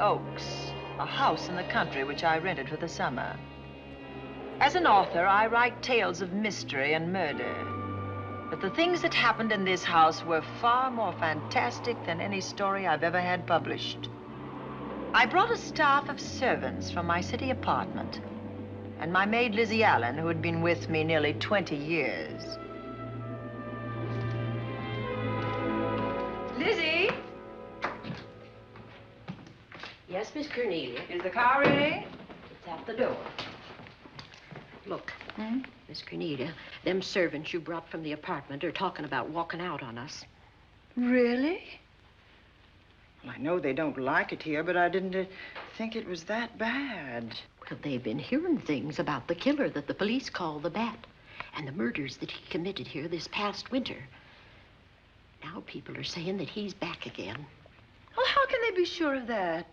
Oaks, a house in the country which I rented for the summer. As an author, I write tales of mystery and murder. But the things that happened in this house were far more fantastic than any story I've ever had published. I brought a staff of servants from my city apartment, and my maid Lizzie Allen, who had been with me nearly 20 years. Lizzie? Yes, Miss Cornelia? Is the car ready? It's at the door. Look, Miss Cornelia, them servants you brought from the apartment are talking about walking out on us. Really? Well, I know they don't like it here, but I didn't think it was that bad. Well, they've been hearing things about the killer that the police call the Bat and the murders that he committed here this past winter. Now people are saying that he's back again. Well, how can they be sure of that?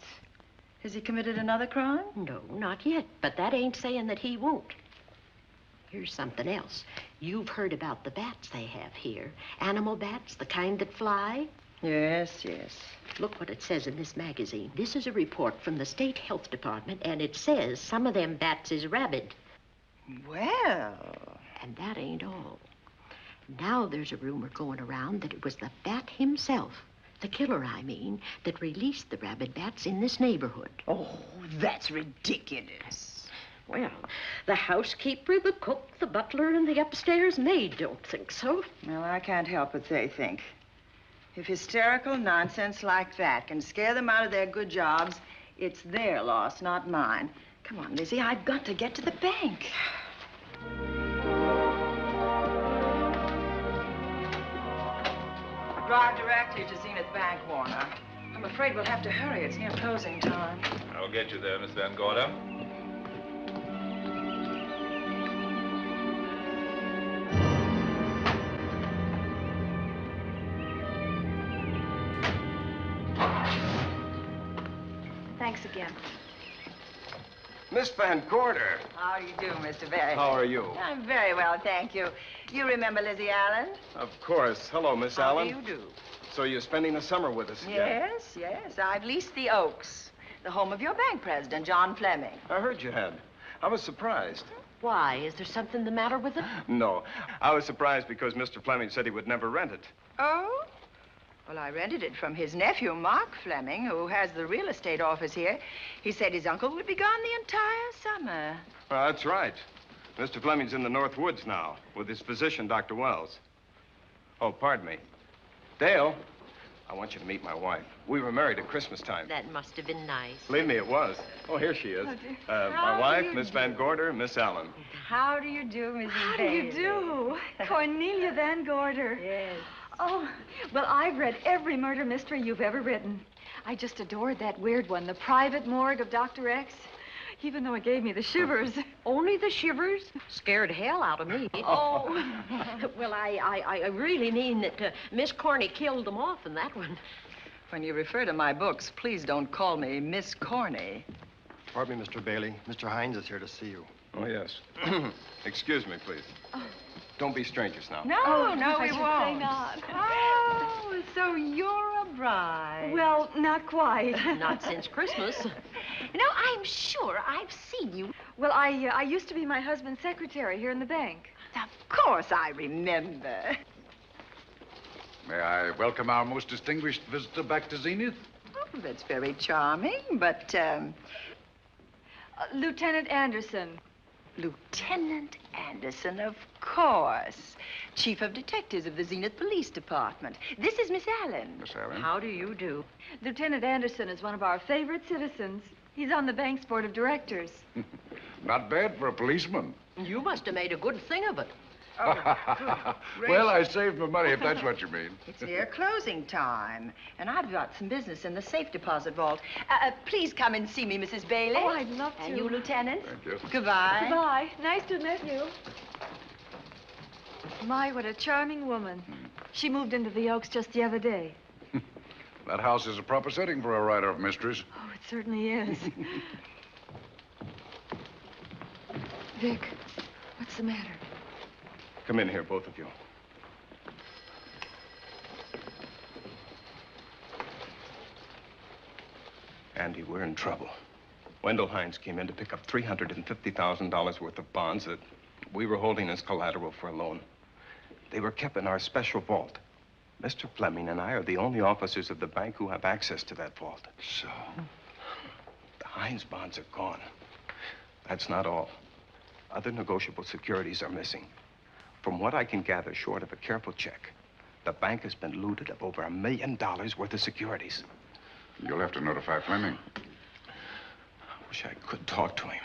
Has he committed another crime? No, not yet, but that ain't saying that he won't. Here's something else. You've heard about the bats they have here. Animal bats, the kind that fly. Yes, yes. Look what it says in this magazine. This is a report from the State Health Department, and it says some of them bats is rabid. Well... And that ain't all. Now there's a rumor going around that it was the bat himself, the killer, I mean, that released the rabid bats in this neighborhood. Oh, that's ridiculous. Well, the housekeeper, the cook, the butler, and the upstairs maid don't think so. Well, I can't help what they think. If hysterical nonsense like that can scare them out of their good jobs, it's their loss, not mine. Come on, Lizzie, I've got to get to the bank. Drive directly to Zenith Bank, Warner. I'm afraid we'll have to hurry. It's near closing time. I'll get you there, Miss Van Gorder. Thanks again. Miss Van Gorder. How do you do, Mr. Barry? How are you? I'm very well, thank you. You remember Lizzie Allen? Of course. Hello, Miss Allen. How do you do? So you're spending the summer with us again? Yes, yes. I've leased the Oaks, the home of your bank president, John Fleming. I heard you had. I was surprised. Why? Is there something the matter with it? No. I was surprised because Mr. Fleming said he would never rent it. Oh? Well, I rented it from his nephew, Mark Fleming, who has the real estate office here. He said his uncle would be gone the entire summer. Well, that's right. Mr. Fleming's in the North Woods now with his physician, Dr. Wells. Oh, pardon me. Dale, I want you to meet my wife. We were married at Christmas time. That must have been nice. Believe me, it was. Oh, here she is. My wife, Miss Van Gorder, Miss Allen. How do you do, Mrs. How do you do? Cornelia Van Gorder. Yes. Oh, well, I've read every murder mystery you've ever written. I just adored that weird one, The Private Morgue of Dr. X, even though it gave me the shivers. Only the shivers? Scared hell out of me. Oh. Well, I really mean that Miss Corney killed them off in that one. When you refer to my books, please don't call me Miss Corney. Pardon me, Mr. Bailey. Mr. Hines is here to see you. Oh, yes. Excuse me, please. Don't be strangers now. No, no, I we should won't. say not. Oh, so you're a bride. Well, not quite. Not since Christmas. No, I'm sure I've seen you. Well, I used to be my husband's secretary here in the bank. Of course I remember. May I welcome our most distinguished visitor back to Zenith? Oh, that's very charming, but, Lieutenant Anderson. Lieutenant Anderson, of course. Chief of Detectives of the Zenith Police Department. This is Miss Allen. Miss Allen. How do you do? Lieutenant Anderson is one of our favorite citizens. He's on the bank's board of directors. Not bad for a policeman. You must have made a good thing of it. Well, I saved my money, if that's what you mean. It's near closing time, and I've got some business in the safe deposit vault. Please come and see me, Mrs. Bailey. Oh, I'd love to. And you, Lieutenant. Thank you. Goodbye. Goodbye. Nice to have met you. My, what a charming woman. She moved into the Oaks just the other day. That house is a proper setting for a writer of mysteries. Oh, it certainly is. Vic, what's the matter? Come in here, both of you. Andy, we're in trouble. Wendell Hines came in to pick up $350,000 worth of bonds that we were holding as collateral for a loan. They were kept in our special vault. Mr. Fleming and I are the only officers of the bank who have access to that vault. So? The Hines bonds are gone. That's not all. Other negotiable securities are missing. From what I can gather, short of a careful check, the bank has been looted of over $1 million worth of securities. You'll have to notify Fleming. I wish I could talk to him.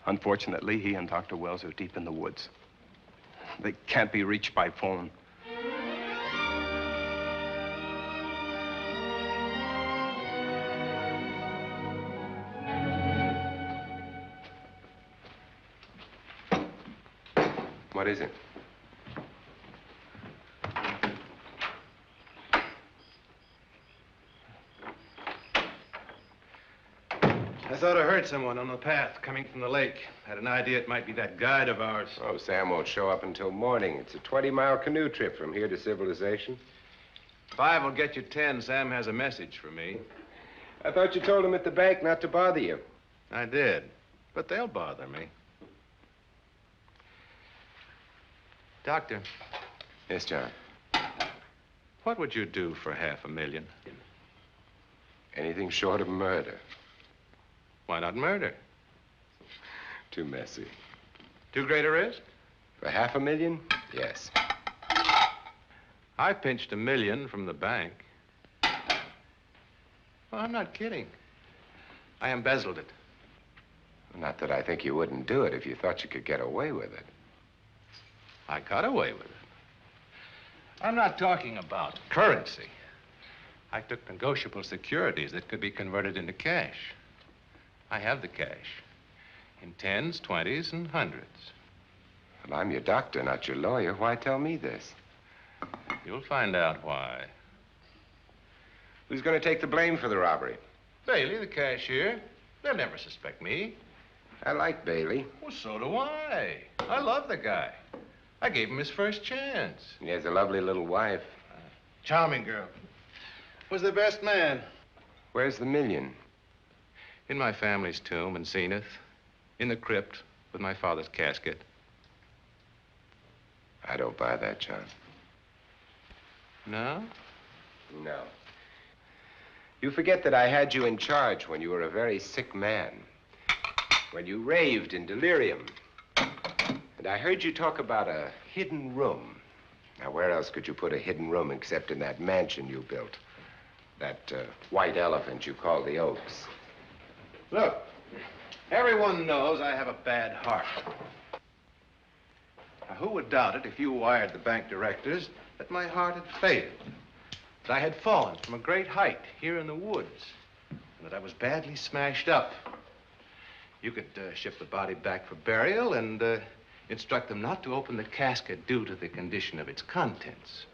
Unfortunately, he and Dr. Wells are deep in the woods. They can't be reached by phone. What is it? I thought I heard someone on the path coming from the lake. Had an idea it might be that guide of ours. Oh, Sam won't show up until morning. It's a 20-mile canoe trip from here to civilization. 5 will get you 10. Sam has a message for me. I thought you told him at the bank not to bother you. I did, but they'll bother me. Doctor, Yes, John. what would you do for $500,000? Anything short of murder. Why not murder? Too messy. Too great a risk? For $500,000? Yes. I pinched $1 million from the bank. Well, I'm not kidding. I embezzled it. Not that I think you wouldn't do it if you thought you could get away with it. I got away with it. I'm not talking about currency. I took negotiable securities that could be converted into cash. I have the cash in 10s, 20s, and 100s. Well, I'm your doctor, not your lawyer. Why tell me this? You'll find out why. Who's going to take the blame for the robbery? Bailey, the cashier. They'll never suspect me. I like Bailey. Well, so do I. I love the guy. I gave him his first chance. He has a lovely little wife. Charming girl. Was the best man. Where's the $1 million? In my family's tomb in Zenith, in the crypt with my father's casket. I don't buy that, John. No? No. You forget that I had you in charge when you were a very sick man. When you raved in delirium. And I heard you talk about a hidden room. Now, where else could you put a hidden room except in that mansion you built? That white elephant you call the Oaks. Look, everyone knows I have a bad heart. Now, who would doubt it if you wired the bank directors that my heart had failed? That I had fallen from a great height here in the woods, and that I was badly smashed up. You could ship the body back for burial and instruct them not to open the casket due to the condition of its contents.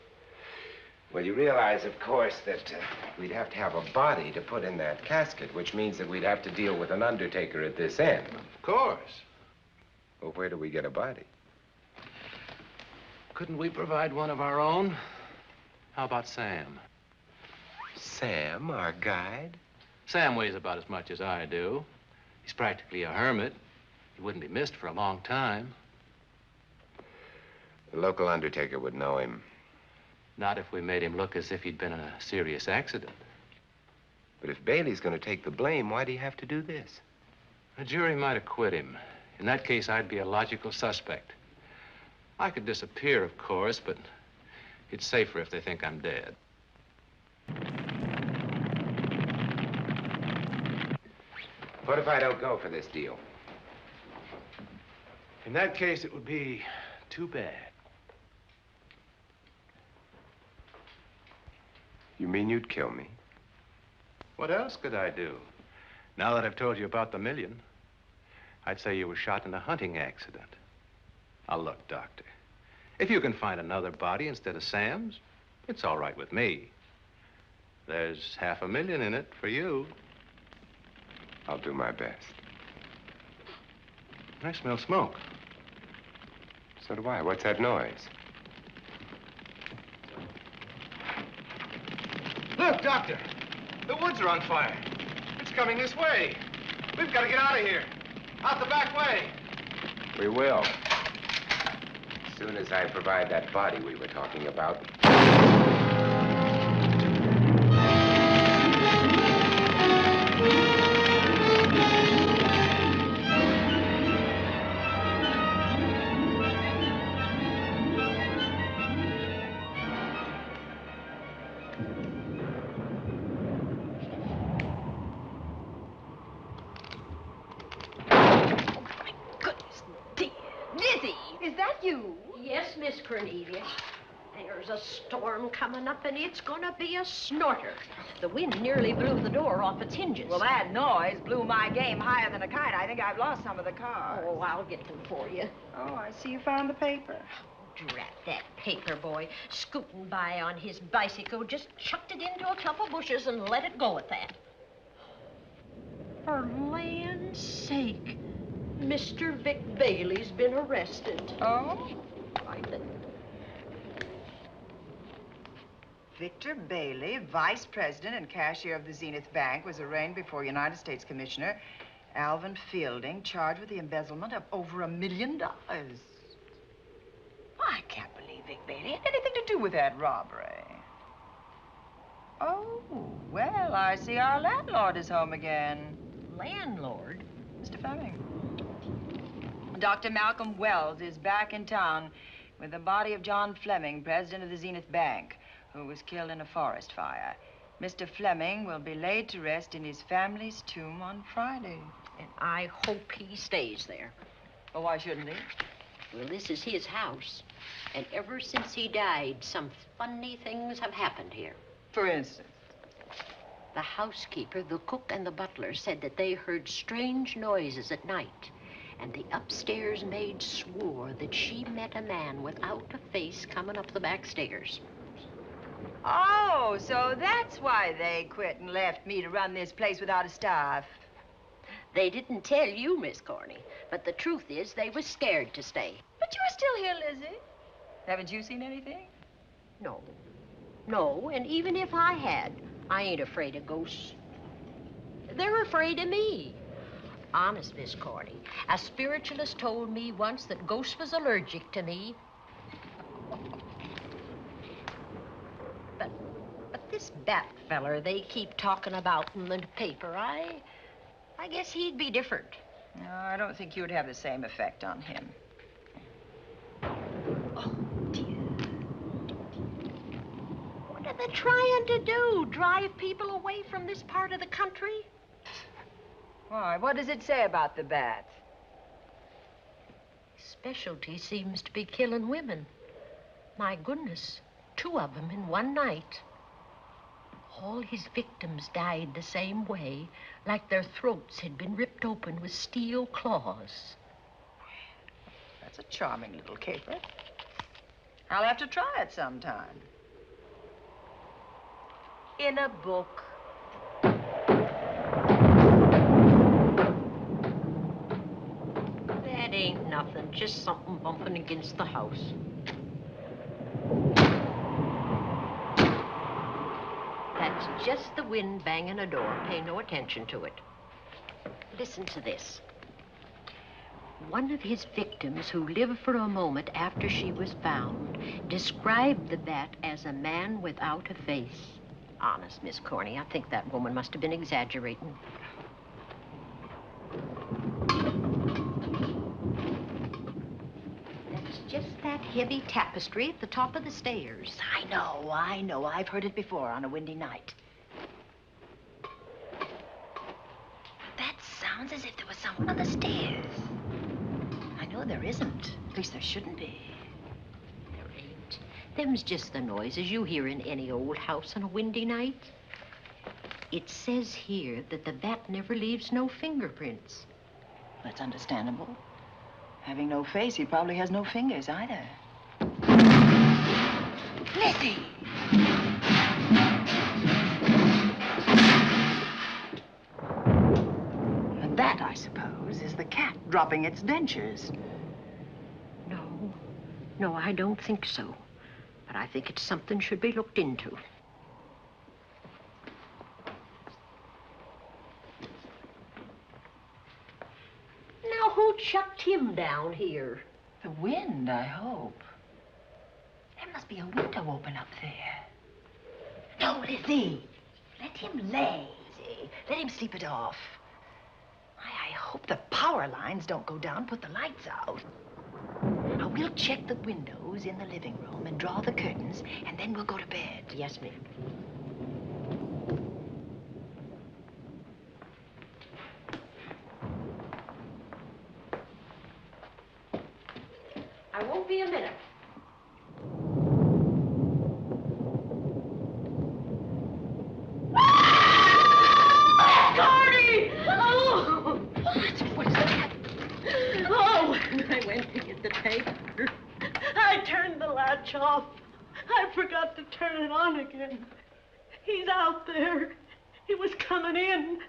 Well, you realize, of course, that we'd have to have a body to put in that casket, which means that we'd have to deal with an undertaker at this end. Of course. Well, where do we get a body? Couldn't we provide one of our own? How about Sam? Sam, our guide? Sam weighs about as much as I do. He's practically a hermit. He wouldn't be missed for a long time. The local undertaker would know him. Not if we made him look as if he'd been in a serious accident. But if Bailey's going to take the blame, why'd he have to do this? A jury might acquit him. In that case, I'd be a logical suspect. I could disappear, of course, but it's safer if they think I'm dead. What if I don't go for this deal? In that case, it would be too bad. You mean you'd kill me? What else could I do? Now that I've told you about the $1 million, I'd say you were shot in a hunting accident. Now, look, Doctor, if you can find another body instead of Sam's, it's all right with me. There's $500,000 in it for you. I'll do my best. I smell smoke. So do I. What's that noise? Look, Doctor, the woods are on fire. It's coming this way. We've got to get out of here. Out the back way. We will. As soon as I provide that body we were talking about. Is that you? Yes, Miss Cornelia. There's a storm coming up, and it's gonna be a snorter. The wind nearly blew the door off its hinges. Well, that noise blew my game higher than a kite. I think I've lost some of the cars. Oh, I'll get them for you. Oh, I see you found the paper. Drat that paper boy, scooting by on his bicycle, just chucked it into a clump of bushes and let it go at that. For land's sake, Mr. Vic Bailey's been arrested. Oh? Right then. Victor Bailey, vice president and cashier of the Zenith Bank, was arraigned before United States Commissioner Alvin Fielding, charged with the embezzlement of over $1 million. I can't believe Vic Bailey had anything to do with that robbery. Oh, well, I see our landlord is home again. Landlord? Mr. Fleming. Dr. Malcolm Wells is back in town with the body of John Fleming, president of the Zenith Bank, who was killed in a forest fire. Mr. Fleming will be laid to rest in his family's tomb on Friday. And I hope he stays there. Well, why shouldn't he? Well, this is his house. And ever since he died, some funny things have happened here. For instance? The housekeeper, the cook, and the butler said that they heard strange noises at night. And the upstairs maid swore that she met a man without a face coming up the back stairs. Oh, so that's why they quit and left me to run this place without a staff. They didn't tell you, Miss Corney, but the truth is they was scared to stay. But you're still here, Lizzie. Haven't you seen anything? No. No, and even if I had, I ain't afraid of ghosts. They're afraid of me. Honest, Miss Corney, a spiritualist told me once that ghosts was allergic to me. But this Bat feller they keep talking about in the paper, I guess he'd be different. No, I don't think you'd have the same effect on him. Oh, dear. What are they trying to do? Drive people away from this part of the country? Why, what does it say about the bat? Specialty seems to be killing women. My goodness, 2 of them in one night. All his victims died the same way, like their throats had been ripped open with steel claws. That's a charming little caper. I'll have to try it sometime. In a book. That ain't nothing, just something bumping against the house. That's just the wind banging a door. Pay no attention to it. Listen to this. One of his victims, who lived for a moment after she was found, described the bat as a man without a face. Honest, Miss Corney, I think that woman must have been exaggerating. That's just that heavy tapestry at the top of the stairs. I know. I've heard it before on a windy night. That sounds as if there was someone on the stairs. I know there isn't. At least there shouldn't be. There ain't. Them's just the noises you hear in any old house on a windy night. It says here that the bat never leaves no fingerprints. That's understandable. Having no face, he probably has no fingers either. Lizzie! And that, I suppose, is the cat dropping its dentures. No, I don't think so. But I think it's something should be looked into. him down here. The wind, I hope. There must be a window open up there. No, Lizzie. Let him lay. Let him sleep it off. I hope the power lines don't go down, put the lights out. Now, we'll check the windows in the living room and draw the curtains, and then we'll go to bed. Yes, ma'am. I won't be a minute. Gordy! Oh! What's that? Oh, when I went to get the tape, I turned the latch off. I forgot to turn it on again. He's out there. He was coming in.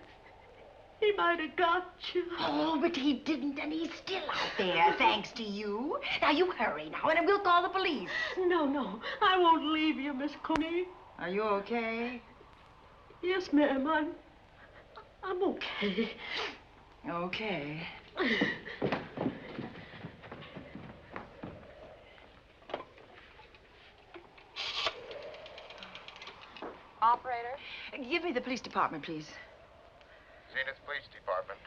He might have got you. Oh, but he didn't, and he's still out there, thanks to you. Now, you hurry now, and we'll call the police. No, I won't leave you, Miss Coney. Are you okay? Yes, ma'am, I'm okay. Okay. Operator? Give me the police department, please. Zenith Police Department.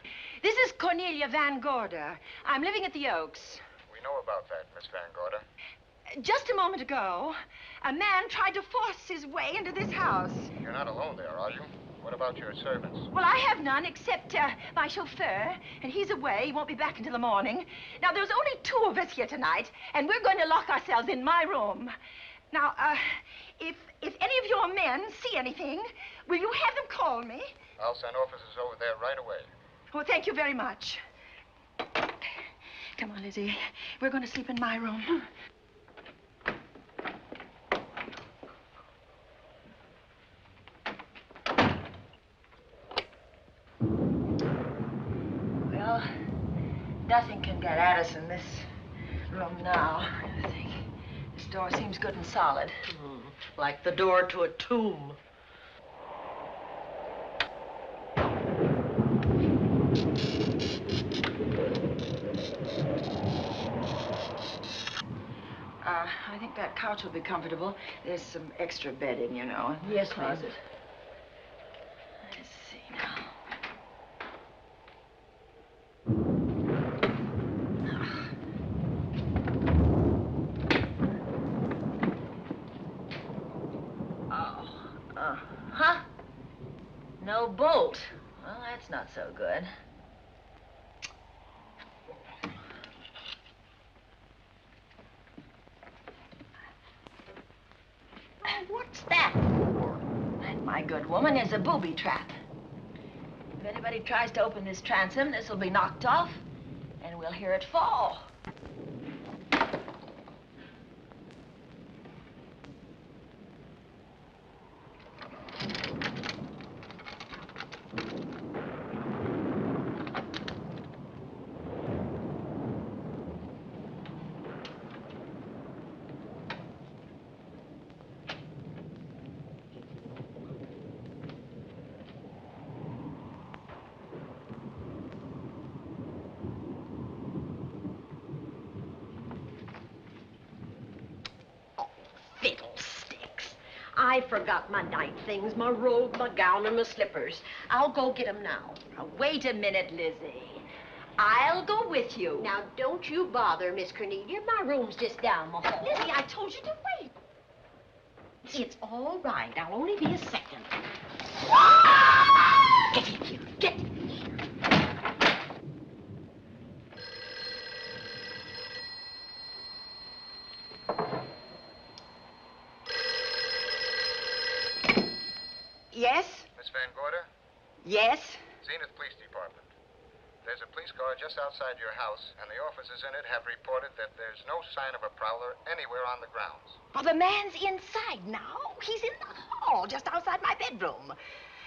This is Cornelia Van Gorder. I'm living at the Oaks. We know about that, Miss Van Gorder. Just a moment ago, a man tried to force his way into this house. You're not alone there, are you? What about your servants? Well, I have none except my chauffeur, and he's away. He won't be back until the morning. Now, there's only 2 of us here tonight, and we're going to lock ourselves in my room. Now, if any of your men see anything, will you have them call me? I'll send officers over there right away. Well, thank you very much. Come on, Lizzie. We're going to sleep in my room. Well, nothing can get at us in this room now, I think. This door seems good and solid. Like the door to a tomb. I think that couch will be comfortable. There's some extra bedding, you know, in Yes, the ma'am. closet. Let's see now. Huh? No bolt. Well, that's not so good. Oh, what's that for? That, my good woman, is a booby trap. If anybody tries to open this transom, this will be knocked off, and we'll hear it fall. Fiddlesticks. I forgot my night things, my robe, my gown, and my slippers. I'll go get 'em now. Now, wait a minute, Lizzie. I'll go with you. Now, don't you bother, Miss Cornelia. My room's just down the hall. Lizzie, I told you to wait. It's all right. I'll only be a second. Get in here. Get in here. Yes? Miss Van Gorder? Yes? Zenith Police Department. There's a police car just outside your house, and the officers in it have reported that there's no sign of a prowler anywhere on the grounds. Well, the man's inside now. He's in the hall, just outside my bedroom.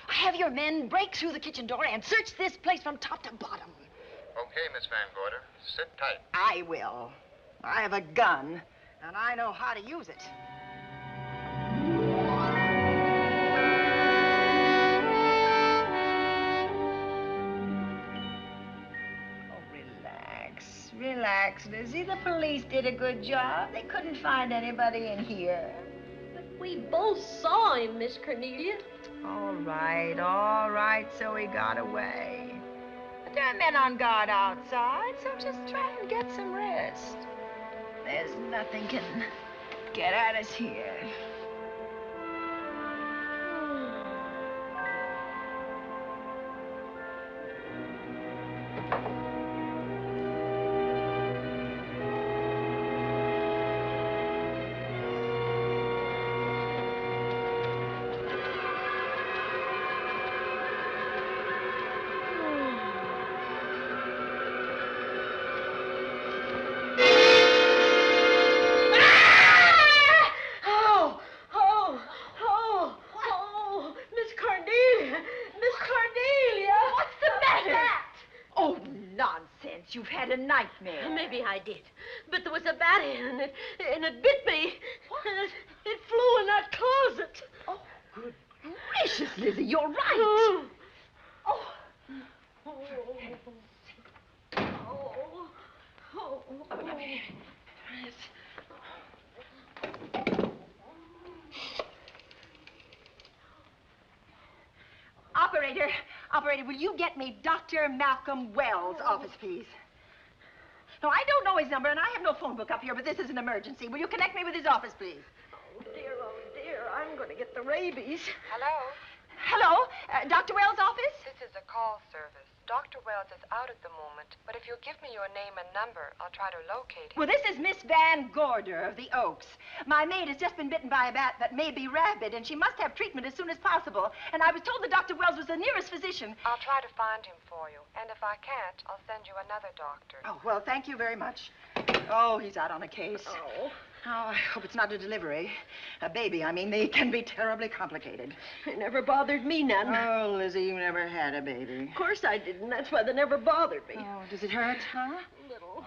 Have your men break through the kitchen door and search this place from top to bottom. Okay, Miss Van Gorder. Sit tight. I will. I have a gun, and I know how to use it. relax, Lizzie. The police did a good job. They couldn't find anybody in here. But we both saw him, Miss Cornelia. All right, so he got away. But there are men on guard outside, so just try and get some rest. There's nothing can get at us here. You've had a nightmare. Maybe I did. But there was a bat in it, and it bit me. And it flew in that closet. Oh, good gracious, Lizzie, you're right. Operator, will you get me Dr. Malcolm Wells' office, please? No, I don't know his number, and I have no phone book up here, but this is an emergency. Will you connect me with his office, please? Oh, dear, I'm going to get the rabies. Hello? Hello? Dr. Wells' office? This is a call service. Dr. Wells is out at the moment, but if you'll give me your name and number, I'll try to locate him. Well, this is Miss Van Gorder of the Oaks. My maid has just been bitten by a bat that may be rabid, and she must have treatment as soon as possible. And I was told that Dr. Wells was the nearest physician. I'll try to find him for you, and if I can't, I'll send you another doctor. Oh, well, thank you very much. Oh, he's out on a case. Oh. Oh, I hope it's not a delivery. A baby, I mean. They can be terribly complicated. It never bothered me none. Oh, Lizzie, you never had a baby. Of course I didn't. That's why they never bothered me. Oh, does it hurt, huh? A little.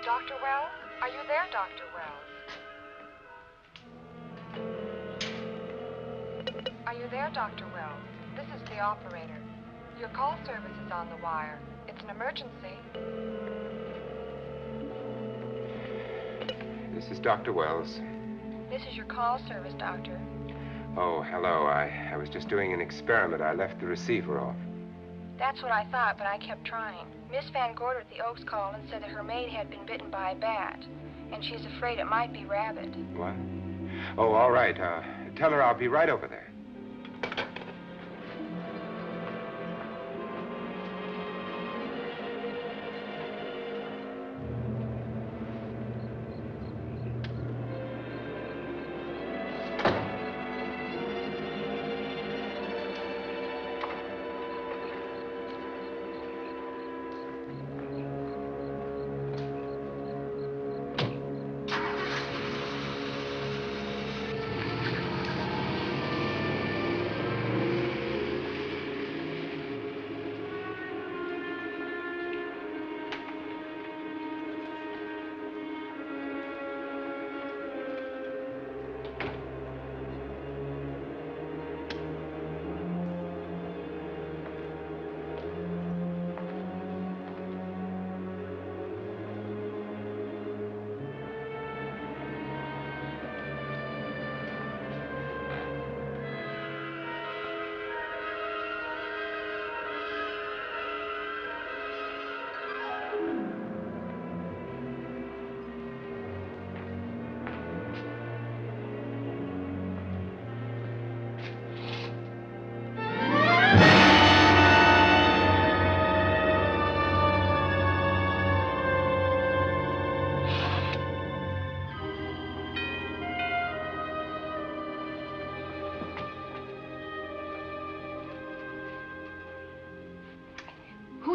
Dr. Wells? Are you there, Dr. Wells? Are you there, Dr. Wells? This is the operator. Your call service is on the wire. It's an emergency. This is Dr. Wells. This is your call service, Doctor. Oh, hello. I was just doing an experiment. I left the receiver off. That's what I thought, but I kept trying. Miss Van Gorder at the Oaks called and said that her maid had been bitten by a bat, and she's afraid it might be rabid. What? Oh, all right. Tell her I'll be right over there.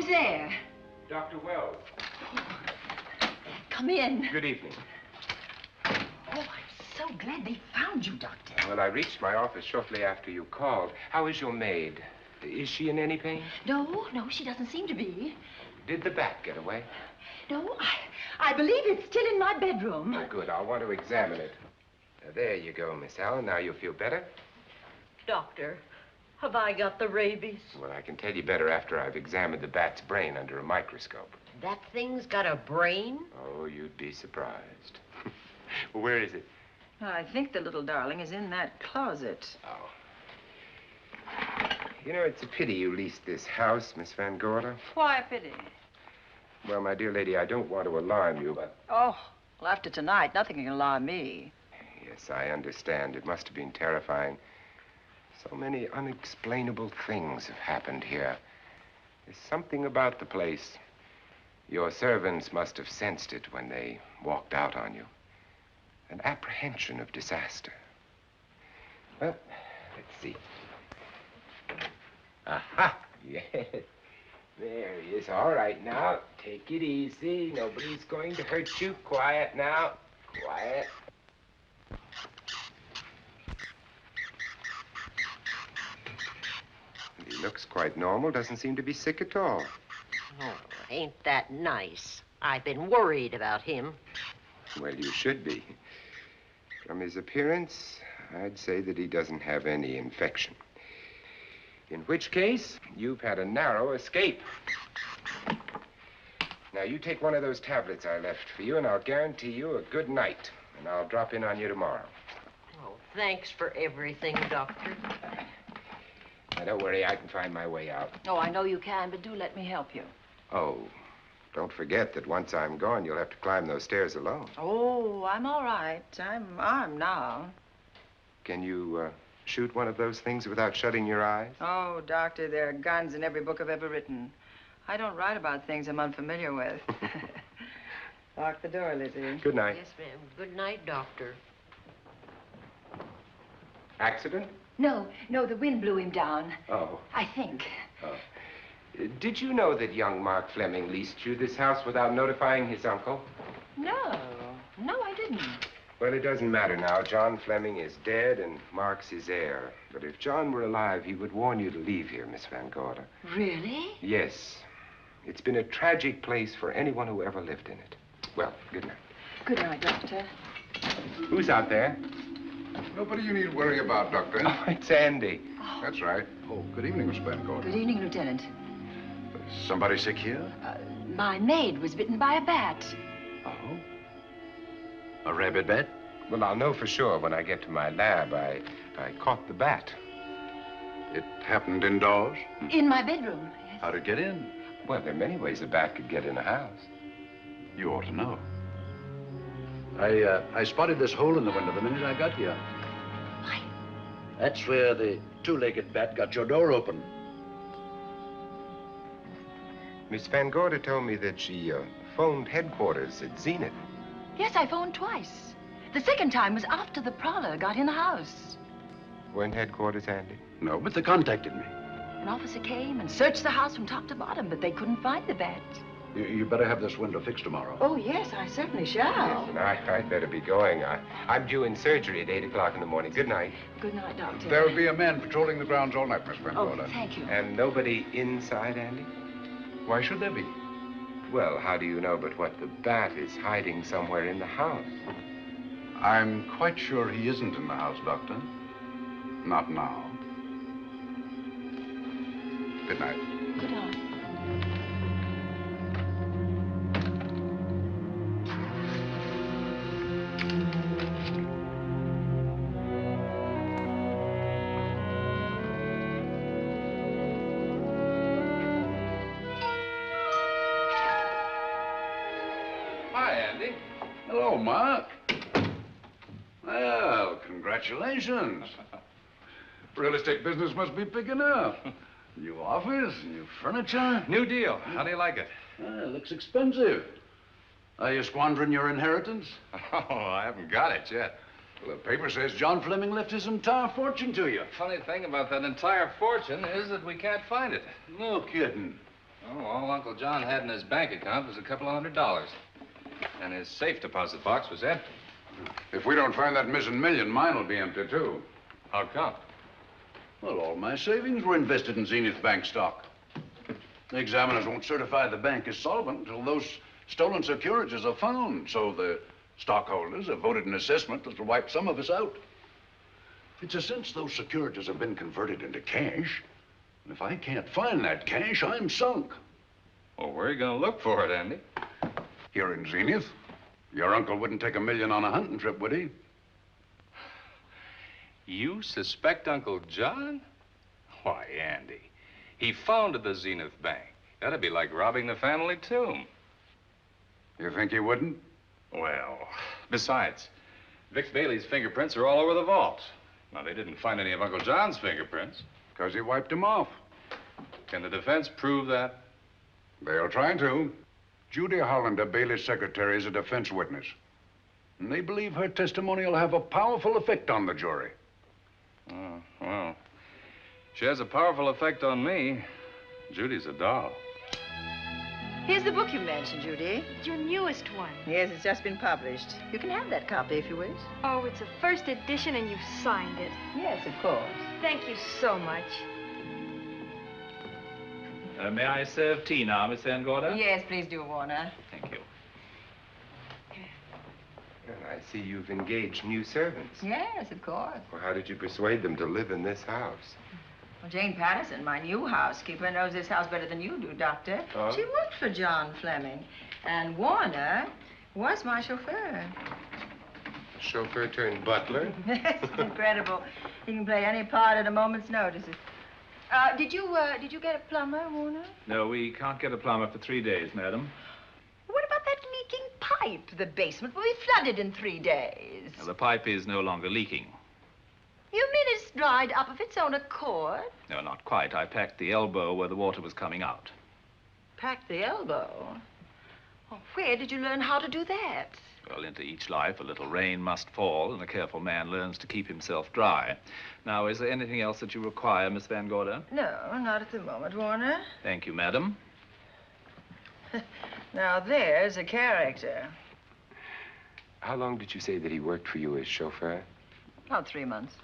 Who's there? Dr. Wells. Come in. Good evening. Oh, I'm so glad they found you, Doctor. Well, I reached my office shortly after you called. How is your maid? Is she in any pain? No, she doesn't seem to be. Did the bat get away? No, I believe it's still in my bedroom. Oh, good. I'll want to examine it. There you go, Miss Allen. Now you feel better? Doctor, have I got the rabies? Well, I can tell you better after I've examined the bat's brain under a microscope. That thing's got a brain? Oh, you'd be surprised. Where is it? I think the little darling is in that closet. Oh. You know, it's a pity you leased this house, Miss Van Gorder. Why a pity? Well, my dear lady, I don't want to alarm you, but... Oh, well, after tonight, nothing can alarm me. Yes, I understand. It must have been terrifying. So many unexplainable things have happened here. There's something about the place. Your servants must have sensed it when they walked out on you. An apprehension of disaster. Well, let's see. Aha! Yes. There he is. All right, now. Take it easy. Nobody's going to hurt you. Quiet now. Quiet. He looks quite normal. Doesn't seem to be sick at all. Oh, ain't that nice? I've been worried about him. Well, you should be. From his appearance, I'd say that he doesn't have any infection. In which case, you've had a narrow escape. Now, you take one of those tablets I left for you, and I'll guarantee you a good night. And I'll drop in on you tomorrow. Oh, thanks for everything, Doctor. Now, don't worry, I can find my way out. Oh, I know you can, but do let me help you. Oh, don't forget that once I'm gone, you'll have to climb those stairs alone. Oh, I'm all right. I'm armed now. Can you, shoot one of those things without shutting your eyes? Oh, Doctor, there are guns in every book I've ever written. I don't write about things I'm unfamiliar with. Lock the door, Lizzie. Good night. Yes, ma'am. Good night, Doctor. Accident? No, the wind blew him down. Oh. I think. Oh. Did you know that young Mark Fleming leased you this house without notifying his uncle? No, I didn't. Well, it doesn't matter now. John Fleming is dead, and Mark's his heir. But if John were alive, he would warn you to leave here, Miss Van Gorder. Really? Yes. It's been a tragic place for anyone who ever lived in it. Well, good night. Good night, Doctor. Who's out there? Nobody you need worry about, Doctor. Oh, it's Andy. That's right. Oh, good evening, Miss Van Gorder. Good evening, Lieutenant. Somebody sick here? My maid was bitten by a bat. Oh? A rabid bat? Well, I'll know for sure when I get to my lab. I caught the bat. It happened indoors? In my bedroom. Yes. How'd it get in? Well, there are many ways a bat could get in a house. You ought to know. I spotted this hole in the window the minute I got here. Why? That's where the two-legged bat got your door open. Miss Van Gorder told me that she phoned headquarters at Zenith. Yes, I phoned twice. The second time was after the prowler got in the house. When headquarters, Andy? No, but they contacted me. An officer came and searched the house from top to bottom, but they couldn't find the bat. You better have this window fixed tomorrow. Oh, yes, I certainly shall. Yes, and I'd better be going. I'm due in surgery at 8 o'clock in the morning. Good night. Good night, Doctor. There'll be a man patrolling the grounds all night, Miss Van Gorder. Oh, thank you. And nobody inside, Andy? Why should there be? Well, how do you know but what the bat is hiding somewhere in the house? I'm quite sure he isn't in the house, Doctor. Not now. Good night. Good night. Hi, Andy. Hello, Mark. Well, congratulations. Real estate business must be picking up. New office, new furniture. New deal. How do you like it? Looks expensive. Are you squandering your inheritance? Oh, I haven't got it yet. Well, the paper says John Fleming left his entire fortune to you. Funny thing about that entire fortune is that we can't find it. No kidding. Oh, all All Uncle John had in his bank account was a couple of $100. And his safe deposit box was empty. If we don't find that missing million, mine will be empty, too. How come? Well, all my savings were invested in Zenith Bank stock. The examiners won't certify the bank as solvent until those stolen securities are found. So the stockholders have voted an assessment that will wipe some of us out. It's a since those securities have been converted into cash. And if I can't find that cash, I'm sunk. Well, where are you going to look for it, Andy? Here in Zenith. Your uncle wouldn't take $1 million on a hunting trip, would he? You suspect Uncle John? Why, Andy, he founded the Zenith Bank. That'd be like robbing the family tomb. You think he wouldn't? Well, besides, Vic Bailey's fingerprints are all over the vault. Now, they didn't find any of Uncle John's fingerprints. Because he wiped them off. Can the defense prove that? They'll try to. Judy Hollander, Bailey's secretary, is a defense witness. And they believe her testimony will have a powerful effect on the jury. Oh, well, she has a powerful effect on me. Judy's a doll. Here's the book you mentioned, Judy. It's your newest one. Yes, it's just been published. You can have that copy if you wish. Oh, it's a first edition and you've signed it. Yes, of course. Thank you so much. May I serve tea now, Miss Van Gorder? Yes, please do, Warner. Thank you. Well, I see you've engaged new servants. Yes, of course. Well, how did you persuade them to live in this house? Well, Jane Patterson, my new housekeeper, knows this house better than you do, Doctor. Oh? She worked for John Fleming. And Warner was my chauffeur. Chauffeur turned butler? It's incredible. He can play any part at a moment's notice. Did you get a plumber, Warner? No, we can't get a plumber for 3 days, madam. What about that leaking pipe? The basement will be flooded in 3 days. The pipe is no longer leaking. You mean it's dried up of its own accord? No, not quite. I packed the elbow where the water was coming out. Packed the elbow? Oh, where did you learn how to do that? Well, into each life, a little rain must fall, and a careful man learns to keep himself dry. Now, is there anything else that you require, Miss Van Gorder? No, not at the moment, Warner. Thank you, madam. Now, there's a character. How long did you say that he worked for you as chauffeur? About 3 months.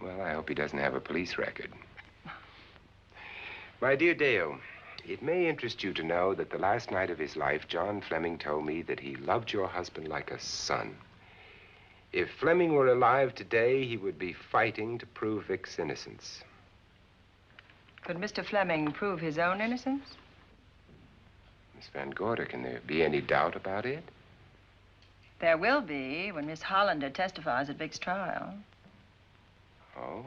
Well, I hope he doesn't have a police record. My dear Dale, it may interest you to know that the last night of his life, John Fleming told me that he loved your husband like a son. If Fleming were alive today, he would be fighting to prove Vic's innocence. Could Mr. Fleming prove his own innocence? Miss Van Gorder, can there be any doubt about it? There will be when Miss Hollander testifies at Vic's trial. Oh?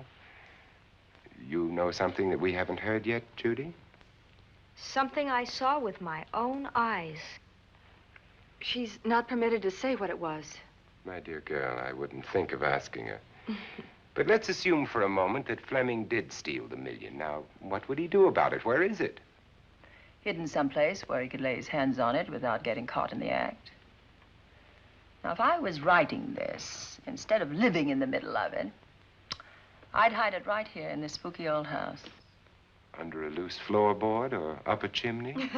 You know something that we haven't heard yet, Judy? Something I saw with my own eyes. She's not permitted to say what it was. My dear girl, I wouldn't think of asking her. But let's assume for a moment that Fleming did steal the $1 million. Now, what would he do about it? Where is it? Hidden someplace where he could lay his hands on it without getting caught in the act. Now, if I was writing this, instead of living in the middle of it, I'd hide it right here in this spooky old house. Under a loose floorboard or up a chimney?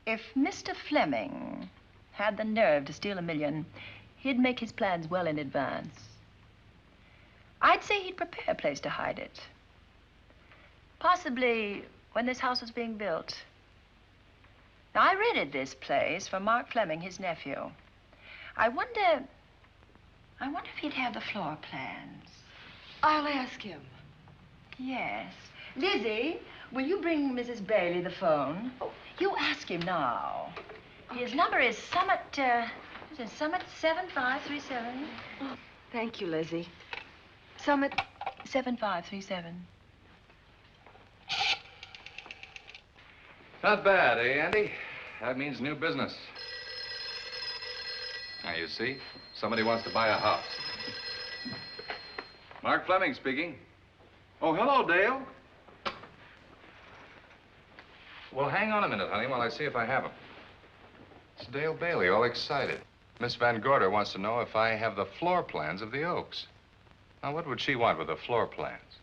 If Mr. Fleming had the nerve to steal $1 million, he'd make his plans well in advance. I'd say he'd prepare a place to hide it. Possibly when this house was being built. Now, I rented this place from Mark Fleming, his nephew. I wonder if he'd have the floor plans. I'll ask him. Yes. Lizzie, will you bring Mrs. Bailey the phone? Oh, you ask him now. Okay. His number is Summit 7537. Oh, thank you, Lizzie. Summit 7537. Not bad, eh, Andy? That means new business. Now, you see, somebody wants to buy a house. Mark Fleming speaking. Oh, hello, Dale. Well, hang on a minute, honey, while I see if I have him. It's Dale Bailey, all excited. Miss Van Gorder wants to know if I have the floor plans of the Oaks. Now, what would she want with the floor plans?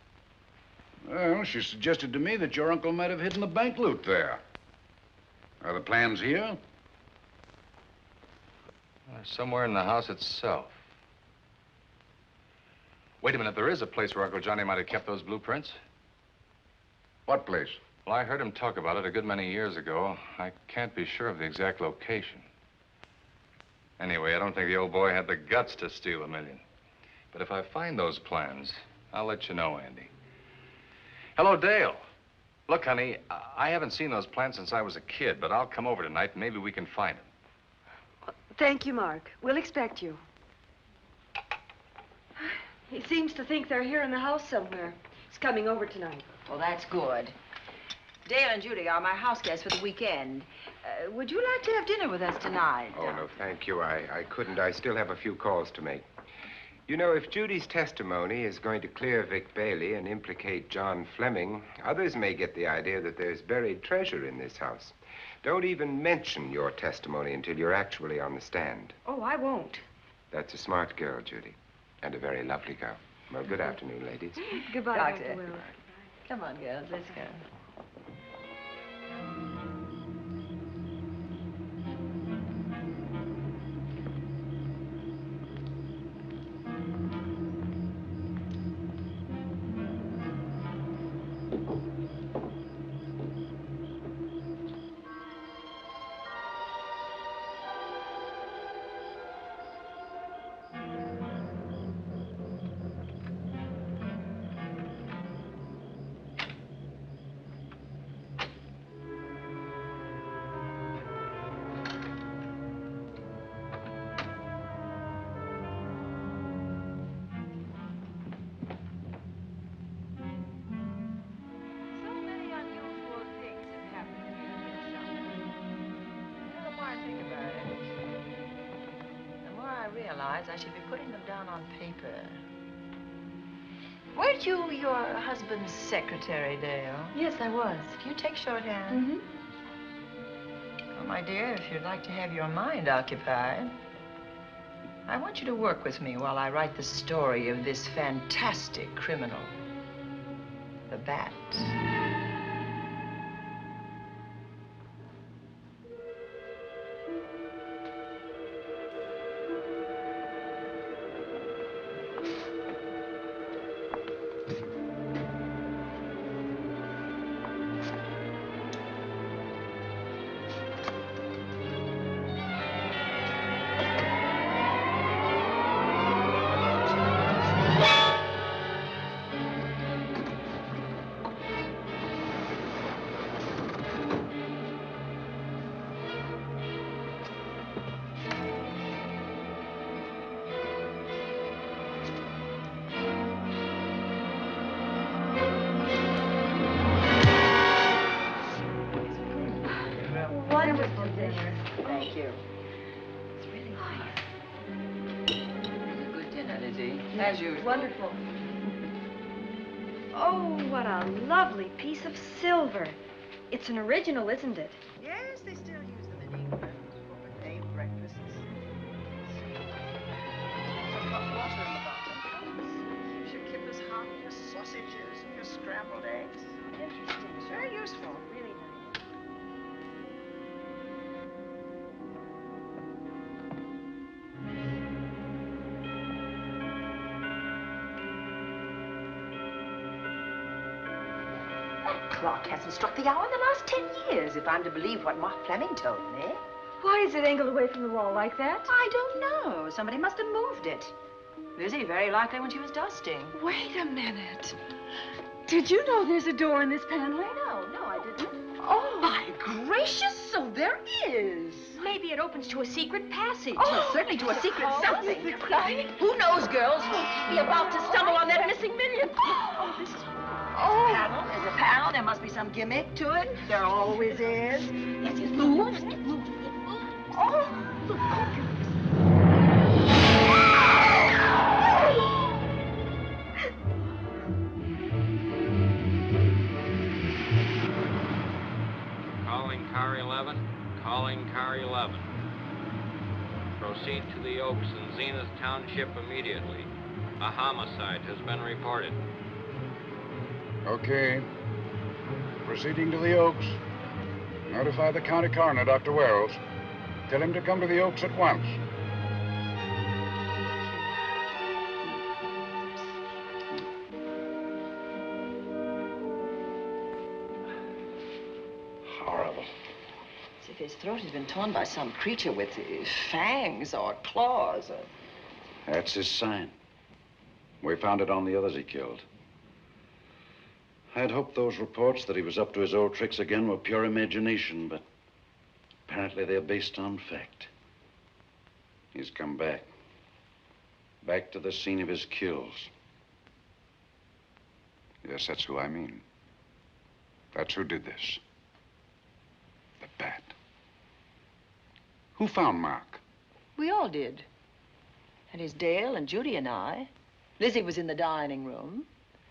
Well, she suggested to me that your uncle might have hidden the bank loot there. Are the plans here? Somewhere in the house itself. Wait a minute, there is a place where Uncle Johnny might have kept those blueprints. What place? Well, I heard him talk about it a good many years ago. I can't be sure of the exact location. Anyway, I don't think the old boy had the guts to steal $1 million. But if I find those plans, I'll let you know, Andy. Hello, Dale. Look, honey, I haven't seen those plans since I was a kid, but I'll come over tonight and maybe we can find them. Thank you, Mark. We'll expect you. He seems to think they're here in the house somewhere. He's coming over tonight. Well, that's good. Dale and Judy are my house guests for the weekend. Would you like to have dinner with us tonight? Oh, no, thank you. I couldn't. I still have a few calls to make. You know, if Judy's testimony is going to clear Vic Bailey and implicate John Fleming, others may get the idea that there's buried treasure in this house. Don't even mention your testimony until you're actually on the stand. Oh, I won't. That's a smart girl, Judy, and a very lovely girl. Well, good afternoon, ladies. Goodbye, Doctor. Dr. Wells. Come on, girls, let's go. I should be putting them down on paper. Weren't you your husband's secretary, Dale? Yes, I was. Do you take shorthand? Mm-hmm. Well, my dear, if you'd like to have your mind occupied, I want you to work with me while I write the story of this fantastic criminal, the Bat. Wonderful dinner. Thank you. It's really nice. A good dinner, Lizzie, as usual. Wonderful. Oh, what a lovely piece of silver. It's an original, isn't it? Yes, they still use them in England for buffet breakfasts. Some hot water in the bottom. Should keep us hot, your sausages and your scrambled eggs. Interesting. Very useful. Really nice. That clock hasn't struck the hour in the last 10 years, if I'm to believe what Mark Fleming told me. Why is it angled away from the wall like that? I don't know. Somebody must have moved it. Lizzie, very likely when she was dusting. Wait a minute. Did you know there's a door in this paneling? No, I didn't. Oh, my gracious, so there is. Maybe it opens to a secret passage. Oh, certainly to a secret something. Is it right? Who knows, girls? We'll be about to stumble on that missing million. Oh, this is... Panel. There's a panel. There must be some gimmick to it. There always is. Yes, it moves. It moves. It moves. Oh. Calling car 11. Calling car 11. Proceed to the Oaks in Zenith Township immediately. A homicide has been reported. Okay. Proceeding to the Oaks. Notify the county coroner, Dr. Wells. Tell him to come to the Oaks at once. Horrible. As if his throat had been torn by some creature with fangs or claws. That's his sign. We found it on the others he killed. I'd hoped those reports that he was up to his old tricks again were pure imagination, but apparently they're based on fact. He's come back. Back to the scene of his kills. Yes, that's who I mean. That's who did this. The bat. Who found Mark? We all did. And it's Dale and Judy and I. Lizzie was in the dining room.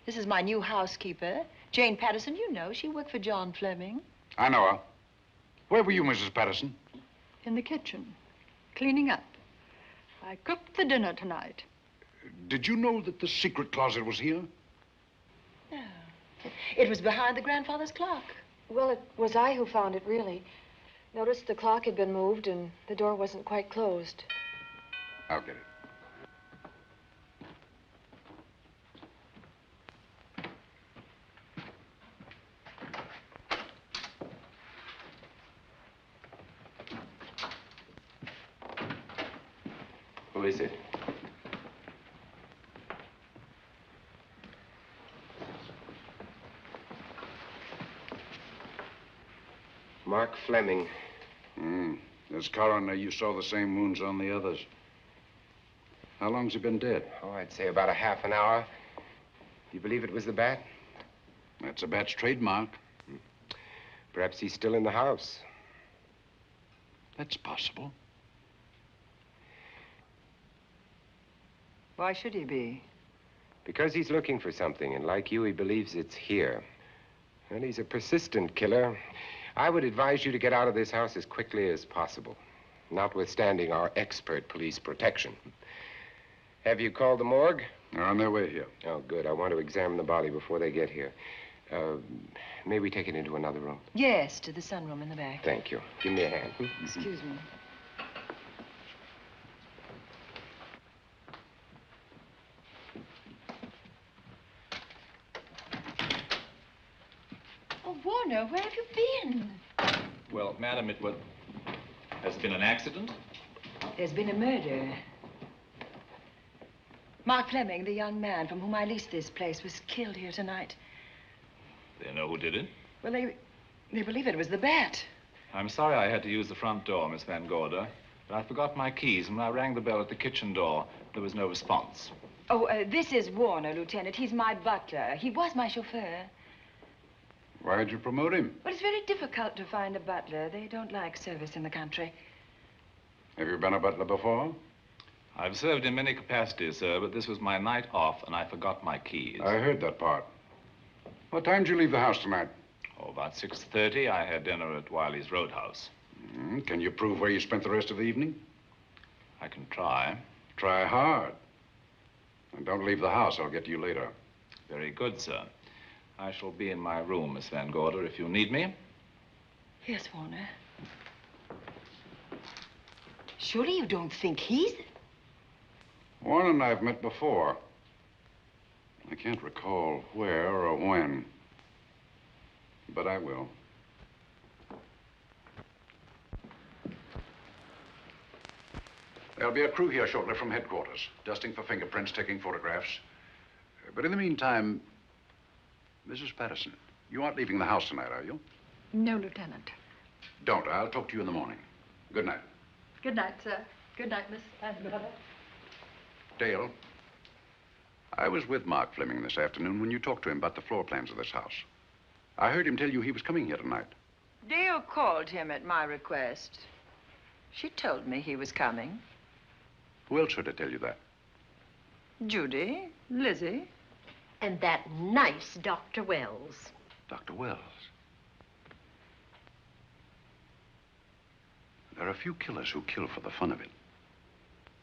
This is my new housekeeper, Jane Patterson. You know, she worked for John Fleming. I know her. Where were you, Mrs. Patterson? In the kitchen, cleaning up. I cooked the dinner tonight. Did you know that the secret closet was here? No. It was behind the grandfather's clock. Well, it was I who found it, really. Noticed the clock had been moved and the door wasn't quite closed. I'll get it. Who is it? Mark Fleming. As coroner, you saw the same wounds on the others. How long's he been dead? Oh, I'd say about a half an hour. You believe it was the bat? That's a bat's trademark. Perhaps he's still in the house. That's possible. Why should he be? Because he's looking for something, and like you, he believes it's here. And he's a persistent killer. I would advise you to get out of this house as quickly as possible, notwithstanding our expert police protection. Have you called the morgue? They're on their way here. Oh, good. I want to examine the body before they get here. May we take it into another room? Yes, to the sunroom in the back. Thank you. Give me a hand. Excuse me. Oh, Warner, where have you been? Well, madam, has there been an accident? There's been a murder. Mark Fleming, the young man from whom I leased this place, was killed here tonight. They know who did it? Well, they believe it was the bat. I'm sorry I had to use the front door, Miss Van Gorder, but I forgot my keys, and when I rang the bell at the kitchen door, there was no response. Oh, this is Warner, Lieutenant. He's my butler. He was my chauffeur. Why'd you promote him? Well, it's very difficult to find a butler. They don't like service in the country. Have you been a butler before? I've served in many capacities, sir, but this was my night off, and I forgot my keys. I heard that part. What time did you leave the house tonight? Oh, about 6:30. I had dinner at Wiley's Roadhouse. Can you prove where you spent the rest of the evening? I can try. Try hard. And don't leave the house. I'll get to you later. Very good, sir. I shall be in my room, Miss Van Gorder, if you need me. Yes, Warner. Surely you don't think he's... Warren and I've met before. I can't recall where or when, but I will. There'll be a crew here shortly from headquarters, dusting for fingerprints, taking photographs. But in the meantime, Mrs. Patterson, you aren't leaving the house tonight, are you? No, Lieutenant. Don't. I'll talk to you in the morning. Good night. Good night, sir. Good night, Miss Van Gorder. Dale, I was with Mark Fleming this afternoon when you talked to him about the floor plans of this house. I heard him tell you he was coming here tonight. Dale called him at my request. She told me he was coming. Who else should I tell you that? Judy, Lizzie. And that nice Dr. Wells. Dr. Wells. There are a few killers who kill for the fun of it.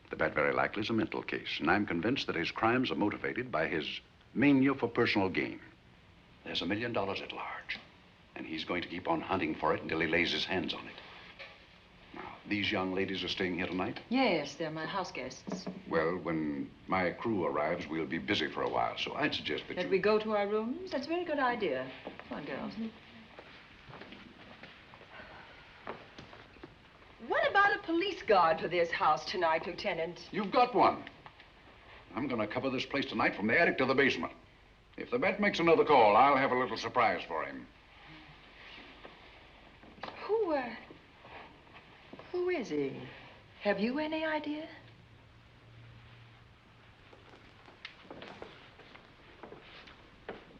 The bat very likely is a mental case, and I'm convinced that his crimes are motivated by his mania for personal gain. There's $1 million at large, and he's going to keep on hunting for it until he lays his hands on it. Now, these young ladies are staying here tonight? Yes, they're my house guests. Well, when my crew arrives, we'll be busy for a while, so I'd suggest that we go to our rooms? That's a very good idea. Come on, girls. What about a police guard for this house tonight, Lieutenant? You've got one. I'm going to cover this place tonight from the attic to the basement. If the vet makes another call, I'll have a little surprise for him. Who is he? Have you any idea?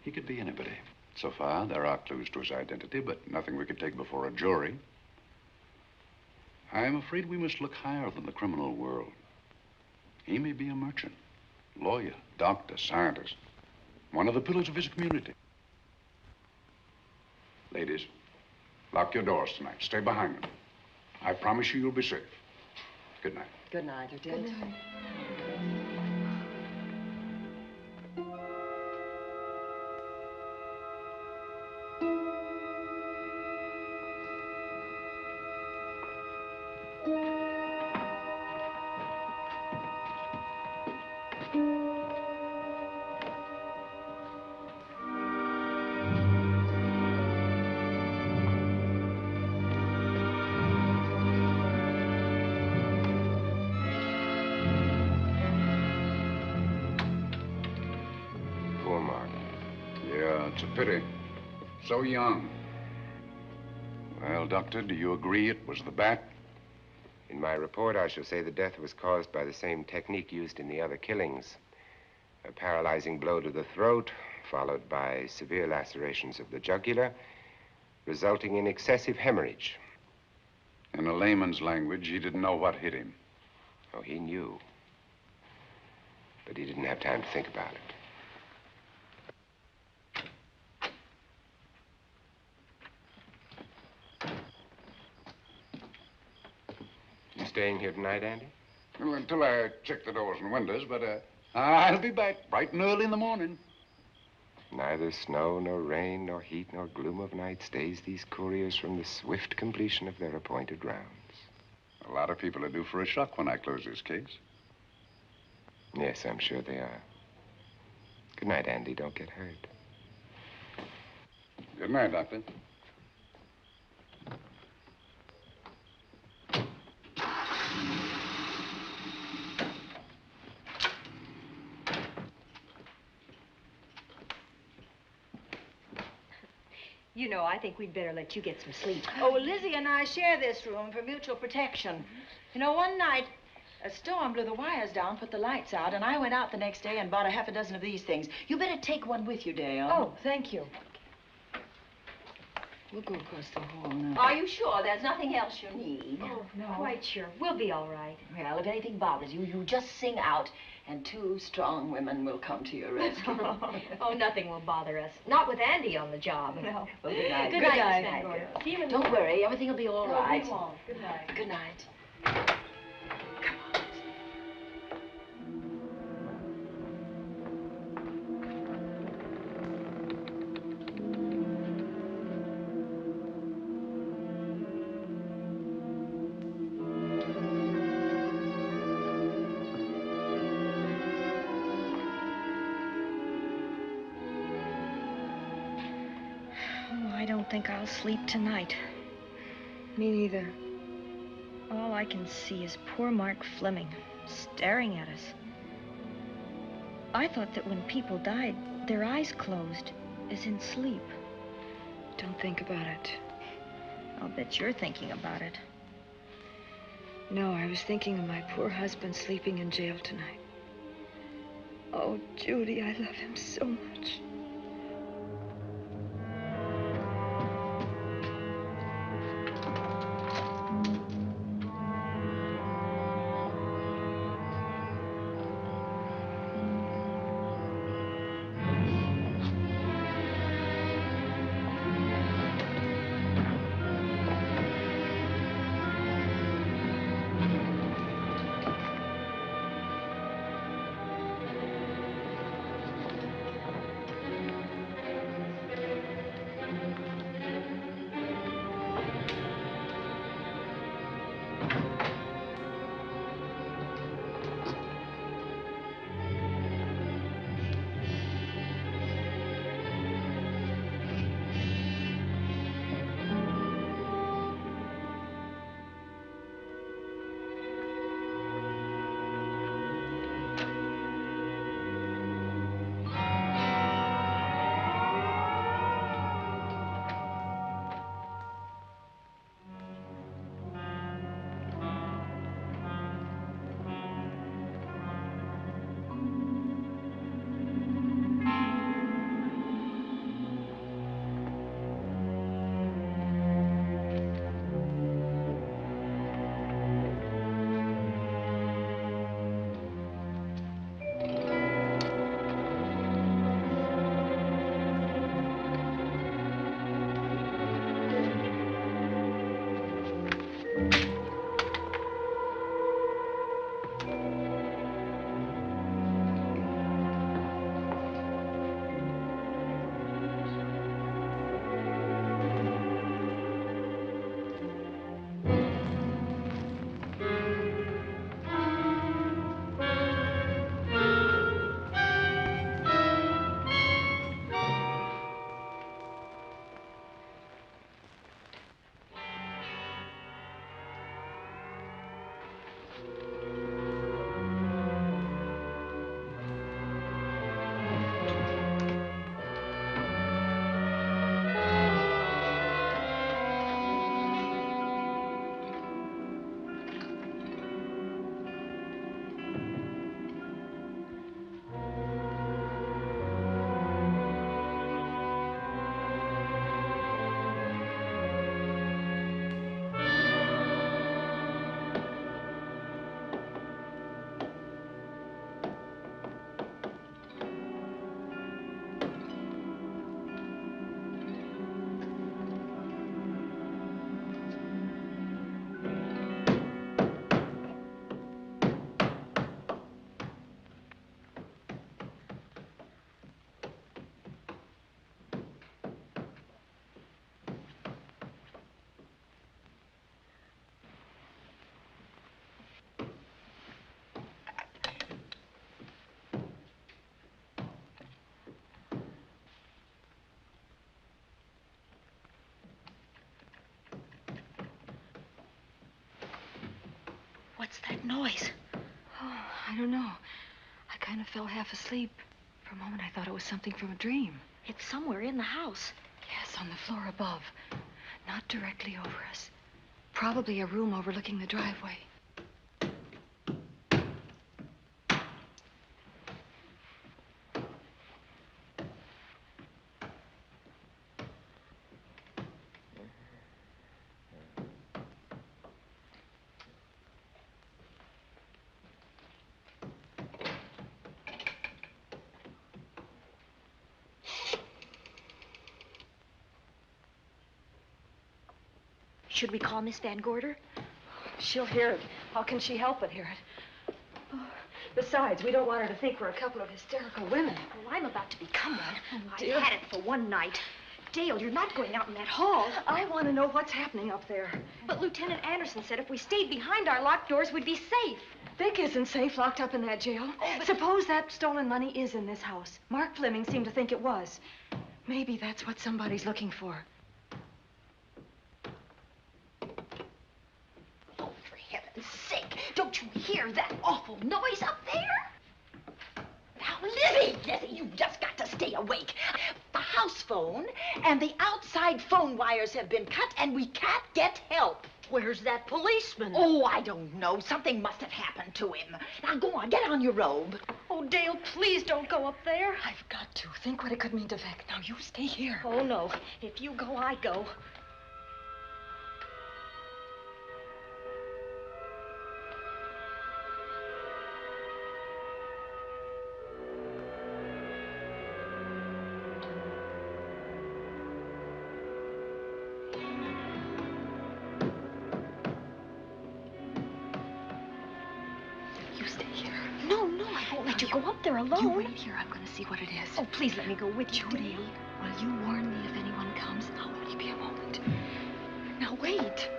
He could be anybody. So far, there are clues to his identity, but nothing we could take before a jury. I'm afraid we must look higher than the criminal world. He may be a merchant, lawyer, doctor, scientist, one of the pillars of his community. Ladies, lock your doors tonight. Stay behind them. I promise you you'll be safe. Good night. Good night, Lieutenant. Good night. It's a pity. So young. Well, Doctor, do you agree it was the bat? In my report, I shall say the death was caused by the same technique used in the other killings. A paralyzing blow to the throat, followed by severe lacerations of the jugular, resulting in excessive hemorrhage. In a layman's language, he didn't know what hit him. Oh, he knew. But he didn't have time to think about it. You staying here tonight, Andy? Well, until I check the doors and windows, but I'll be back bright and early in the morning. Neither snow, nor rain, nor heat, nor gloom of night stays these couriers from the swift completion of their appointed rounds. A lot of people are due for a shock when I close this case. Yes, I'm sure they are. Good night, Andy. Don't get hurt. Good night, Doctor. You know, I think we'd better let you get some sleep. Oh, well, Lizzie and I share this room for mutual protection. You know, one night, a storm blew the wires down, put the lights out, and I went out the next day and bought a half a dozen of these things. You better take one with you, Dale. Oh, thank you. We'll go across the hall now. Are you sure there's nothing else you need? Oh, no. Quite sure. We'll be all right. Well, if anything bothers you, you just sing out, and 2 strong women will come to your rescue. Oh, nothing will bother us. Not with Andy on the job. No. Well, good night. Good night, Miss Van Gordon. See you in the Don't worry, everything will be all right. We won't. Good night. Good night. I don't think I'll sleep tonight. Me neither. All I can see is poor Mark Fleming staring at us. I thought that when people died, their eyes closed, as in sleep. Don't think about it. I'll bet you're thinking about it. No, I was thinking of my poor husband sleeping in jail tonight. Oh, Judy, I love him so much. What's that noise? Oh, I don't know. I kind of fell half asleep. For a moment, I thought it was something from a dream. It's somewhere in the house. Yes, on the floor above. Not directly over us. Probably a room overlooking the driveway. Should we call Miss Van Gorder? She'll hear it. How can she help but hear it? Oh, besides, we don't want her to think we're a couple of hysterical women. Well, I'm about to become one. Oh, I dear. had it for one night. Dale, you're not going out in that hall. I want to know what's happening up there. But Lieutenant Anderson said if we stayed behind our locked doors, we'd be safe. Vic isn't safe locked up in that jail. Suppose that stolen money is in this house. Mark Fleming seemed to think it was. Maybe that's what somebody's looking for. For heaven's sake, don't you hear that awful noise up there? Now, Lizzie, you've just got to stay awake. The house phone and the outside phone wires have been cut, and we can't get help. Where's that policeman? Oh, I don't know. Something must have happened to him. Now, go on, get on your robe. Oh, Dale, please don't go up there. I've got to. Think what it could mean to Vic. Now, you stay here. Oh, no. If you go, I go. Let you go up there alone. You wait here. I'm going to see what it is. Oh, please let me go with you, Judy, Dale. will you warn me if anyone comes? I'll only be a moment. Now, wait.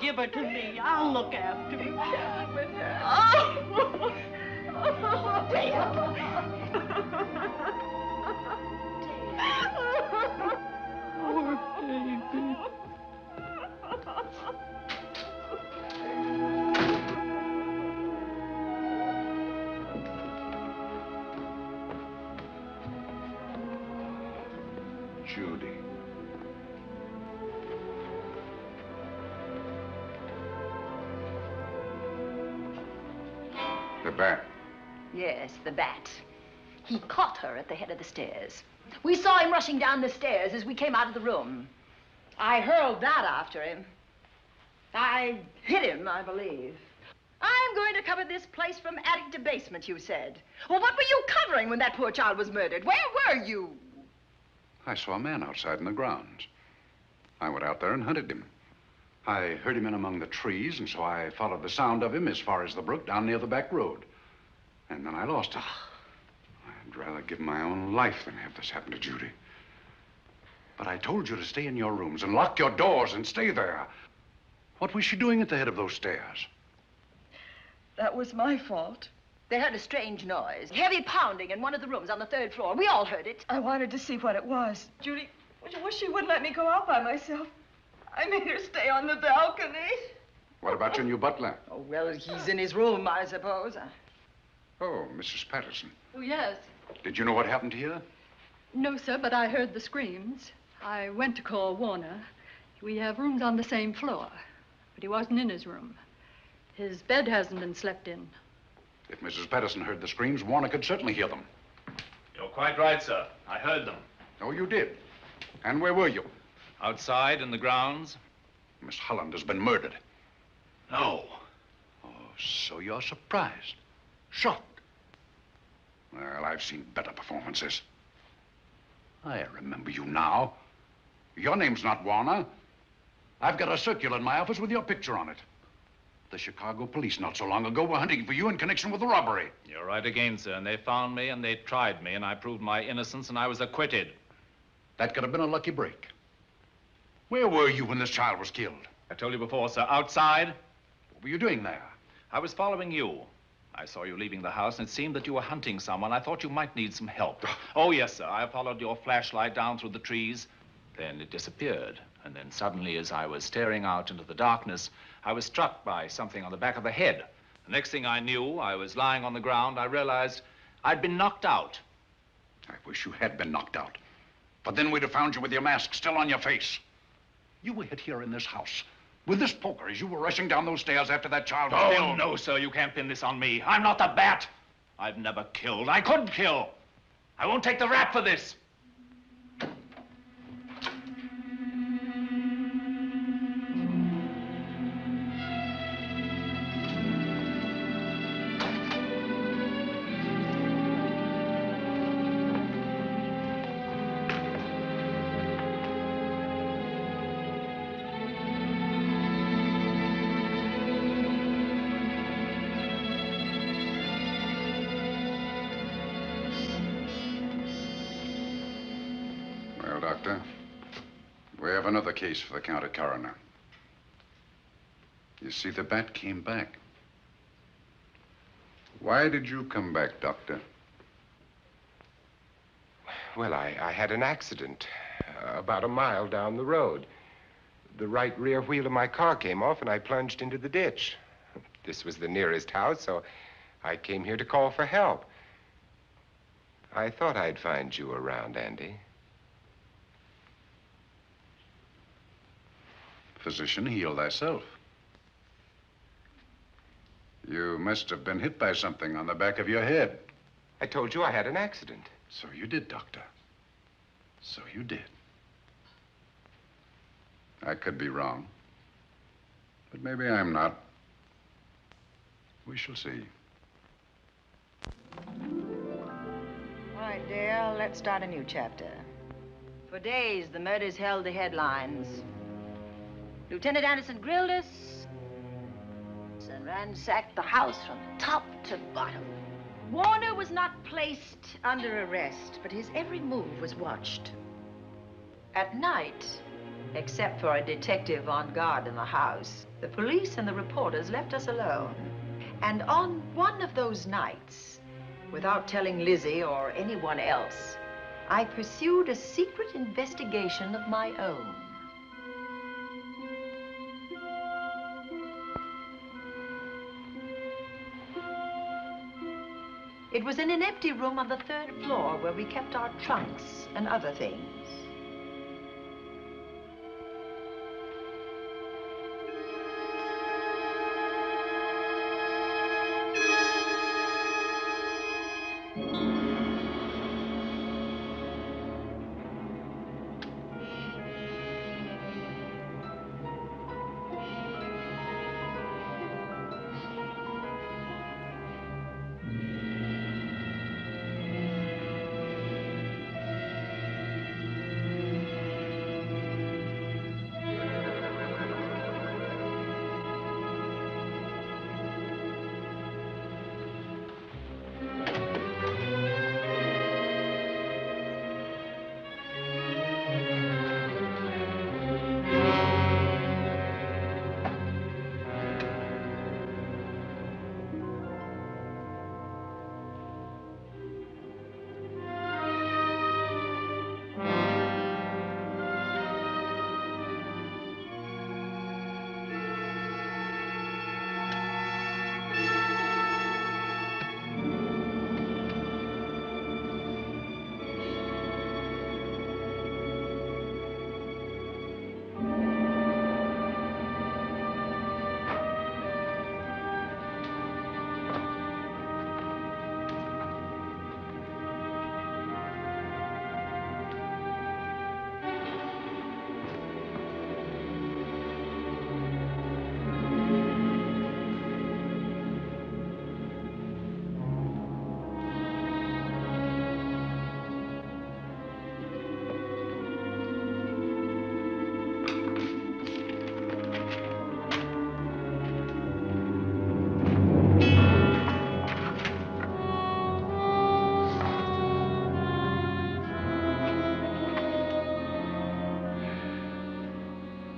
Give her to me. I'll look after her. With her. Poor baby. Judy. The bat. Yes, the bat. He caught her at the head of the stairs. We saw him rushing down the stairs as we came out of the room. I hurled that after him. I hit him, I believe. I'm going to cover this place from attic to basement, you said. Well, what were you covering when that poor child was murdered? Where were you? I saw a man outside in the grounds. I went out there and hunted him. I heard him in among the trees, and so I followed the sound of him as far as the brook down near the back road. And then I lost him. I'd rather give my own life than have this happen to Judy. But I told you to stay in your rooms and lock your doors and stay there. What was she doing at the head of those stairs? That was my fault. They heard a strange noise, heavy pounding in one of the rooms on the 3rd floor. We all heard it. I wanted to see what it was. Judy, wish she wouldn't let me go out by myself. I made her stay on the balcony. What about your new butler? Oh, well, he's in his room, I suppose. Oh, Mrs. Patterson. Oh, yes. Did you know what happened here? No, sir, but I heard the screams. I went to call Warner. We have rooms on the same floor, but he wasn't in his room. His bed hasn't been slept in. If Mrs. Patterson heard the screams, Warner could certainly hear them. You're quite right, sir. I heard them. Oh, you did? And where were you? Outside in the grounds. Miss Holland has been murdered. No. Oh, so you're surprised. Shocked. Well, I've seen better performances. I remember you now. Your name's not Warner. I've got a circular in my office with your picture on it. The Chicago police not so long ago were hunting for you in connection with the robbery. You're right again, sir. And they found me and they tried me and I proved my innocence and I was acquitted. That could have been a lucky break. Where were you when this child was killed? I told you before, sir. Outside. What were you doing there? I was following you. I saw you leaving the house, and it seemed that you were hunting someone. I thought you might need some help. Oh, yes, sir. I followed your flashlight down through the trees. Then it disappeared. And then suddenly, as I was staring out into the darkness, I was struck by something on the back of the head. The next thing I knew, I was lying on the ground. I realized I'd been knocked out. I wish you had been knocked out. But then we'd have found you with your mask still on your face. You were hit here in this house with this poker as you were rushing down those stairs after that child was killed. Oh, no, sir. You can't pin this on me. I'm not the bat. I've never killed. I couldn't kill. I won't take the rap for this. Well, Doctor, we have another case for the county coroner. You see, the bat came back. Why did you come back, Doctor? Well, I had an accident about a mile down the road. The right rear wheel of my car came off and I plunged into the ditch. This was the nearest house, so I came here to call for help. I thought I'd find you around, Andy. Physician, heal thyself. You must have been hit by something on the back of your head. I told you I had an accident. So you did, Doctor. So you did. I could be wrong. But maybe I'm not. We shall see. All right, dear, let's start a new chapter. For days, the murders held the headlines. Lieutenant Anderson grilled us and ransacked the house from top to bottom. Warner was not placed under arrest, but his every move was watched. At night, except for a detective on guard in the house, the police and the reporters left us alone. And on one of those nights, without telling Lizzie or anyone else, I pursued a secret investigation of my own. It was in an empty room on the 3rd floor where we kept our trunks and other things.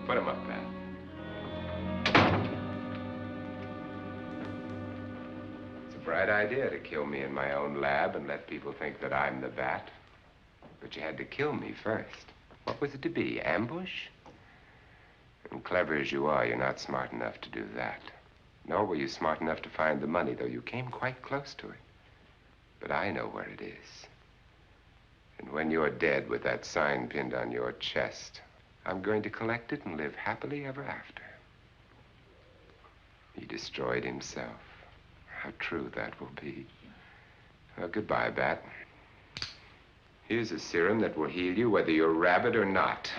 Put him up, Pat. It's a bright idea to kill me in my own lab and let people think that I'm the bat. But you had to kill me first. What was it to be, ambush? And clever as you are, you're not smart enough to do that. Nor were you smart enough to find the money, though you came quite close to it. But I know where it is. And when you're dead with that sign pinned on your chest, I'm going to collect it and live happily ever after. He destroyed himself. How true that will be. Well, goodbye, Bat. Here's a serum that will heal you whether you're rabid or not.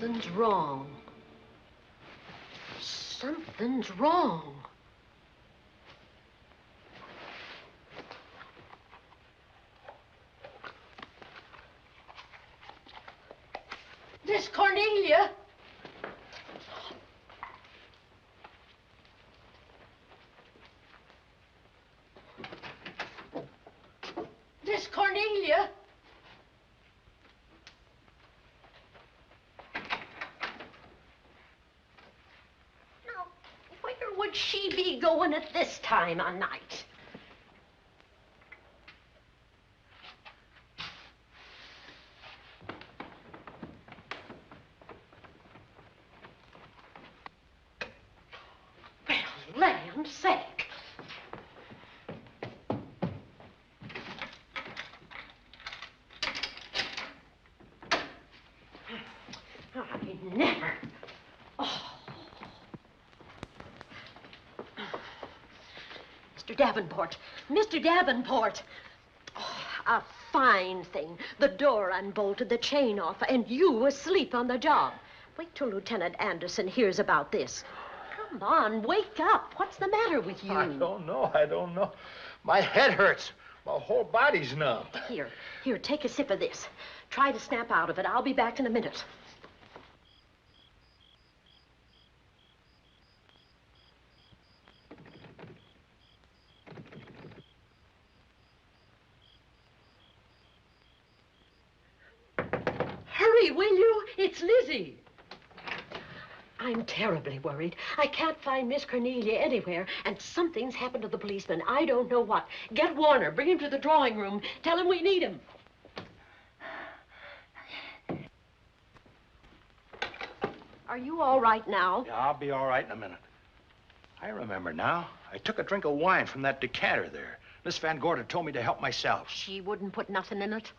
Something's wrong. Something's wrong. Miss Cornelia. Miss Cornelia. Where would she be going at this time of night? Well, land's sake. I never. Oh. Mr. Davenport. Mr. Davenport. Oh, a fine thing. The door unbolted, the chain off, and you asleep on the job. Wait till Lieutenant Anderson hears about this. Come on, wake up. What's the matter with you? I don't know. My head hurts. My whole body's numb. Here, take a sip of this. Try to snap out of it. I'll be back in a minute. Hurry, will you? It's Lizzie. I'm terribly worried. I can't find Miss Cornelia anywhere, and something's happened to the policeman. I don't know what. Get Warner. Bring him to the drawing room. Tell him we need him. Are you all right now? Yeah, I'll be all right in a minute. I remember now. I took a drink of wine from that decanter there. Miss Van Gorder told me to help myself. She wouldn't put nothing in it?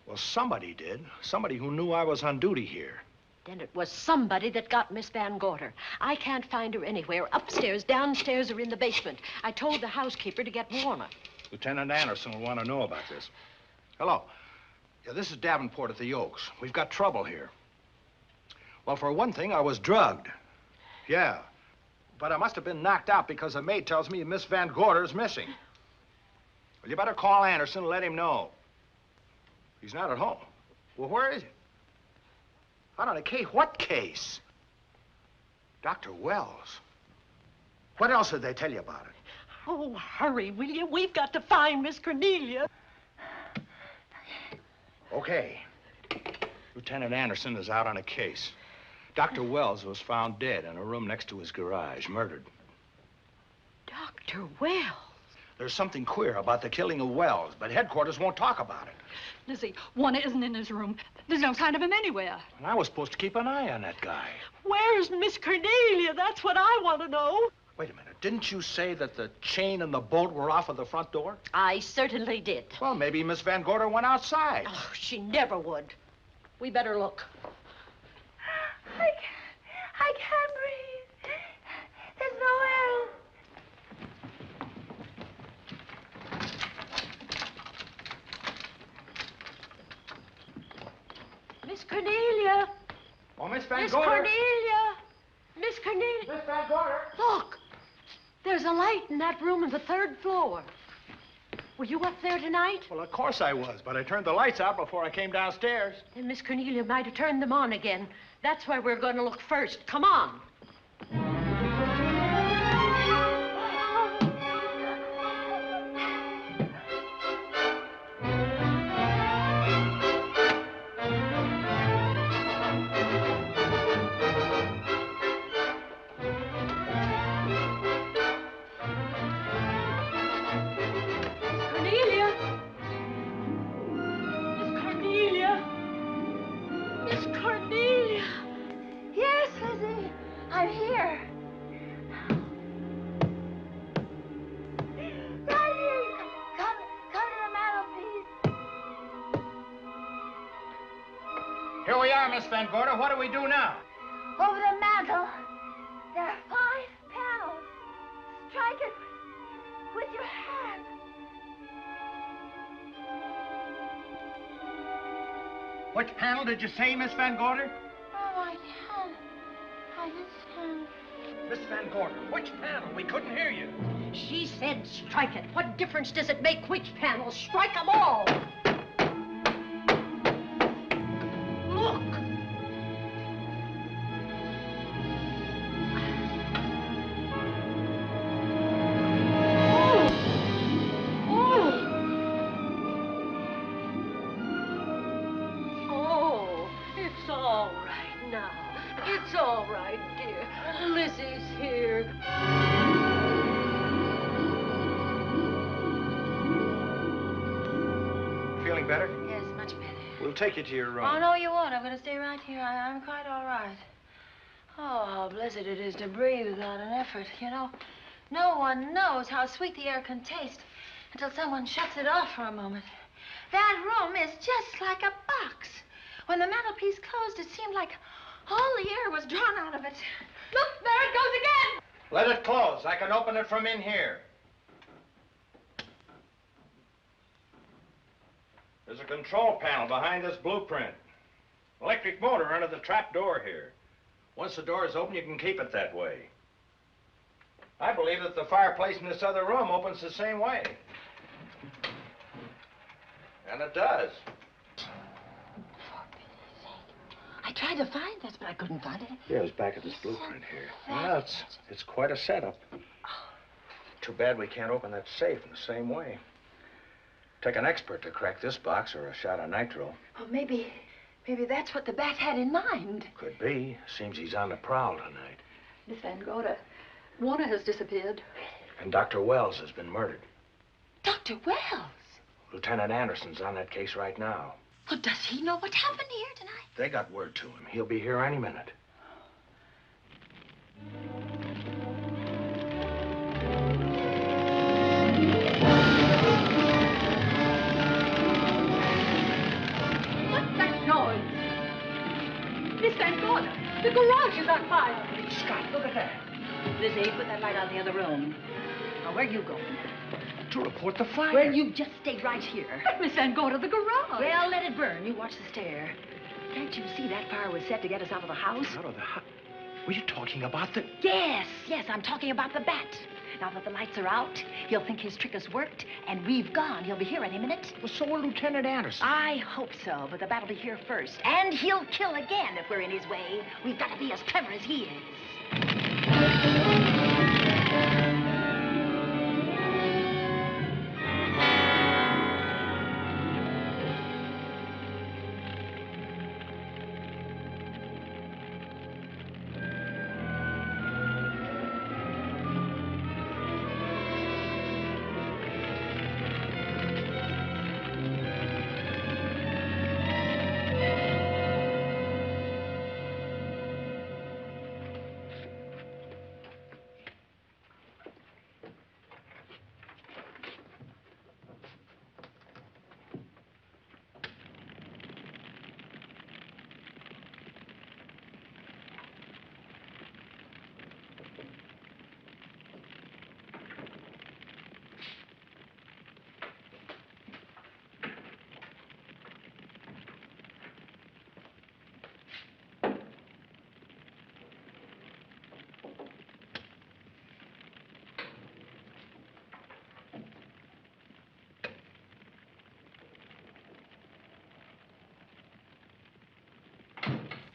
Well, somebody did. Somebody who knew I was on duty here. Then it was somebody that got Miss Van Gorder. I can't find her anywhere. Upstairs, downstairs, or in the basement. I told the housekeeper to get Warner. Lieutenant Anderson will want to know about this. Hello. Yeah, this is Davenport at the Oaks. We've got trouble here. Well, for one thing, I was drugged. Yeah. But I must have been knocked out because the maid tells me Miss Van Gorder's missing. Well, you better call Anderson and let him know. He's not at home. Well, where is he? Out on a case? What case? Dr. Wells. What else did they tell you about it? Oh, hurry, will you? We've got to find Miss Cornelia. Okay. Lieutenant Anderson is out on a case. Dr. Wells was found dead in a room next to his garage, murdered. Dr. Wells? There's something queer about the killing of Wells, but headquarters won't talk about it. Lizzie, Warner isn't in his room. There's no sign of him anywhere. And I was supposed to keep an eye on that guy. Where's Miss Cornelia? That's what I want to know. Wait a minute. Didn't you say that the chain and the bolt were off of the front door? I certainly did. Well, maybe Miss Van Gorder went outside. Oh, she never would. We better look. I can't breathe. There's no air. Miss Cornelia. Oh, Miss Van Miss Gorder. Cornelia. Miss Cornelia. Miss Van Gorder. Look. There's a light in that room on the 3rd floor. Were you up there tonight? Well, of course I was, but I turned the lights out before I came downstairs. And Miss Cornelia might have turned them on again. That's where we're going to look first. Come on. Here we are, Miss Van Gorder. What do we do now? Over the mantel, there are 5 panels. Strike it with your hand. Which panel did you say, Miss Van Gorder? Oh, I can't. I just can't. Miss Van Gorder, which panel? We couldn't hear you. She said strike it. What difference does it make which panel? Strike them all. Look. Oh, it's all right now. It's all right, dear. Lizzie's here. Feeling better? Yes, much better. We'll take you to your room. Oh, no, you won't. I'm going to stay right here. I'm quite all right. Oh, how blessed it is to breathe without an effort. You know, no one knows how sweet the air can taste until someone shuts it off for a moment. That room is just like a box. When the mantelpiece closed, it seemed like all the air was drawn out of it. Look, there it goes again. Let it close. I can open it from in here. There's a control panel behind this blueprint. Electric motor under the trap door here. Once the door is open, you can keep it that way. I believe that the fireplace in this other room opens the same way. And it does. I tried to find this, but I couldn't find it. Yeah, it's back at this blueprint here. Well, it's quite a setup. Too bad we can't open that safe in the same way. Take an expert to crack this box or a shot of nitro. Well, maybe that's what the bat had in mind. Could be. Seems he's on the prowl tonight. Miss Van Gorder, Warner has disappeared. And Dr. Wells has been murdered. Dr. Wells? Lieutenant Anderson's on that case right now. Well, does he know what happened here tonight? They got word to him. He'll be here any minute. What's that noise? Miss Van Gorder, the garage is on fire. Scott, look at that. Lizzie, put that light out in the other room. Now, where are you going? To report the fire. Well, you just stay right here. But Miss Van Gorder, the garage. Well, let it burn. You watch the stair. Can't you see that fire was set to get us out of the house? Out of the house? Were you talking about the... Yes, I'm talking about the bat. Now that the lights are out, he'll think his trick has worked, and we've gone. He'll be here any minute. Well, so will Lieutenant Anderson. I hope so, but the bat will be here first. And he'll kill again if we're in his way. We've got to be as clever as he is.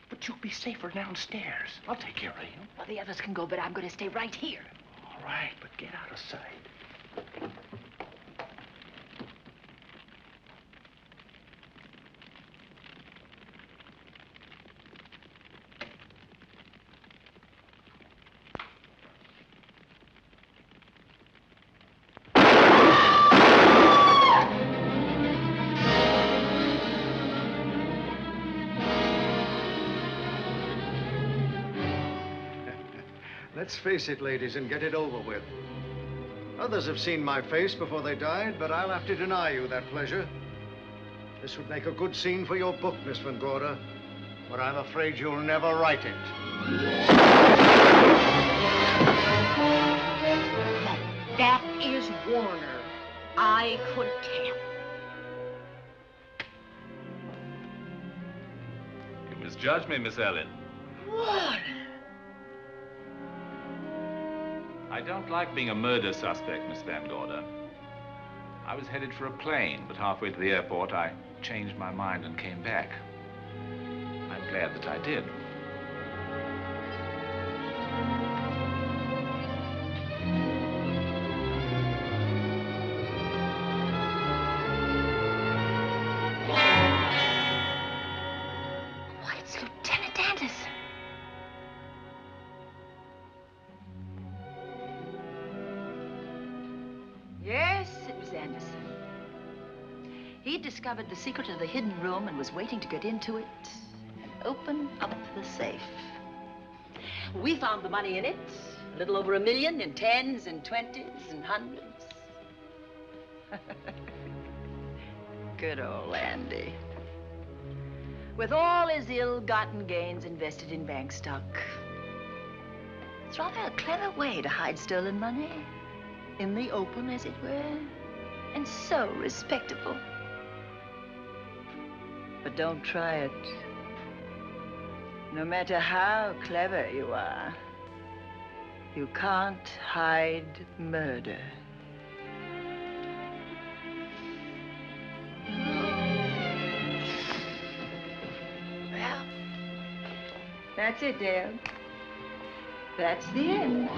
But you'll be safer downstairs. I'll take care of you. Well, the others can go, but I'm going to stay right here. All right, but get out of sight. Let's face it, ladies, and get it over with. Others have seen my face before they died, but I'll have to deny you that pleasure. This would make a good scene for your book, Miss Van Gorder, but I'm afraid you'll never write it. That is Warner. I could tell. You misjudged me, Miss Ellen. Warner! I don't like being a murder suspect, Miss Van Gorder. I was headed for a plane, but halfway to the airport, I changed my mind and came back. I'm glad that I did. Why, it's Lieutenant Anderson. Yes, it was Anderson. He'd discovered the secret of the hidden room and was waiting to get into it and open up the safe. We found the money in it, a little over $1 million in tens and twenties and hundreds. Good old Andy. With all his ill-gotten gains invested in bank stock. It's rather a clever way to hide stolen money. In the open, as it were, and so respectable. But don't try it. No matter how clever you are, you can't hide murder. Well, that's it, Dale. That's the end.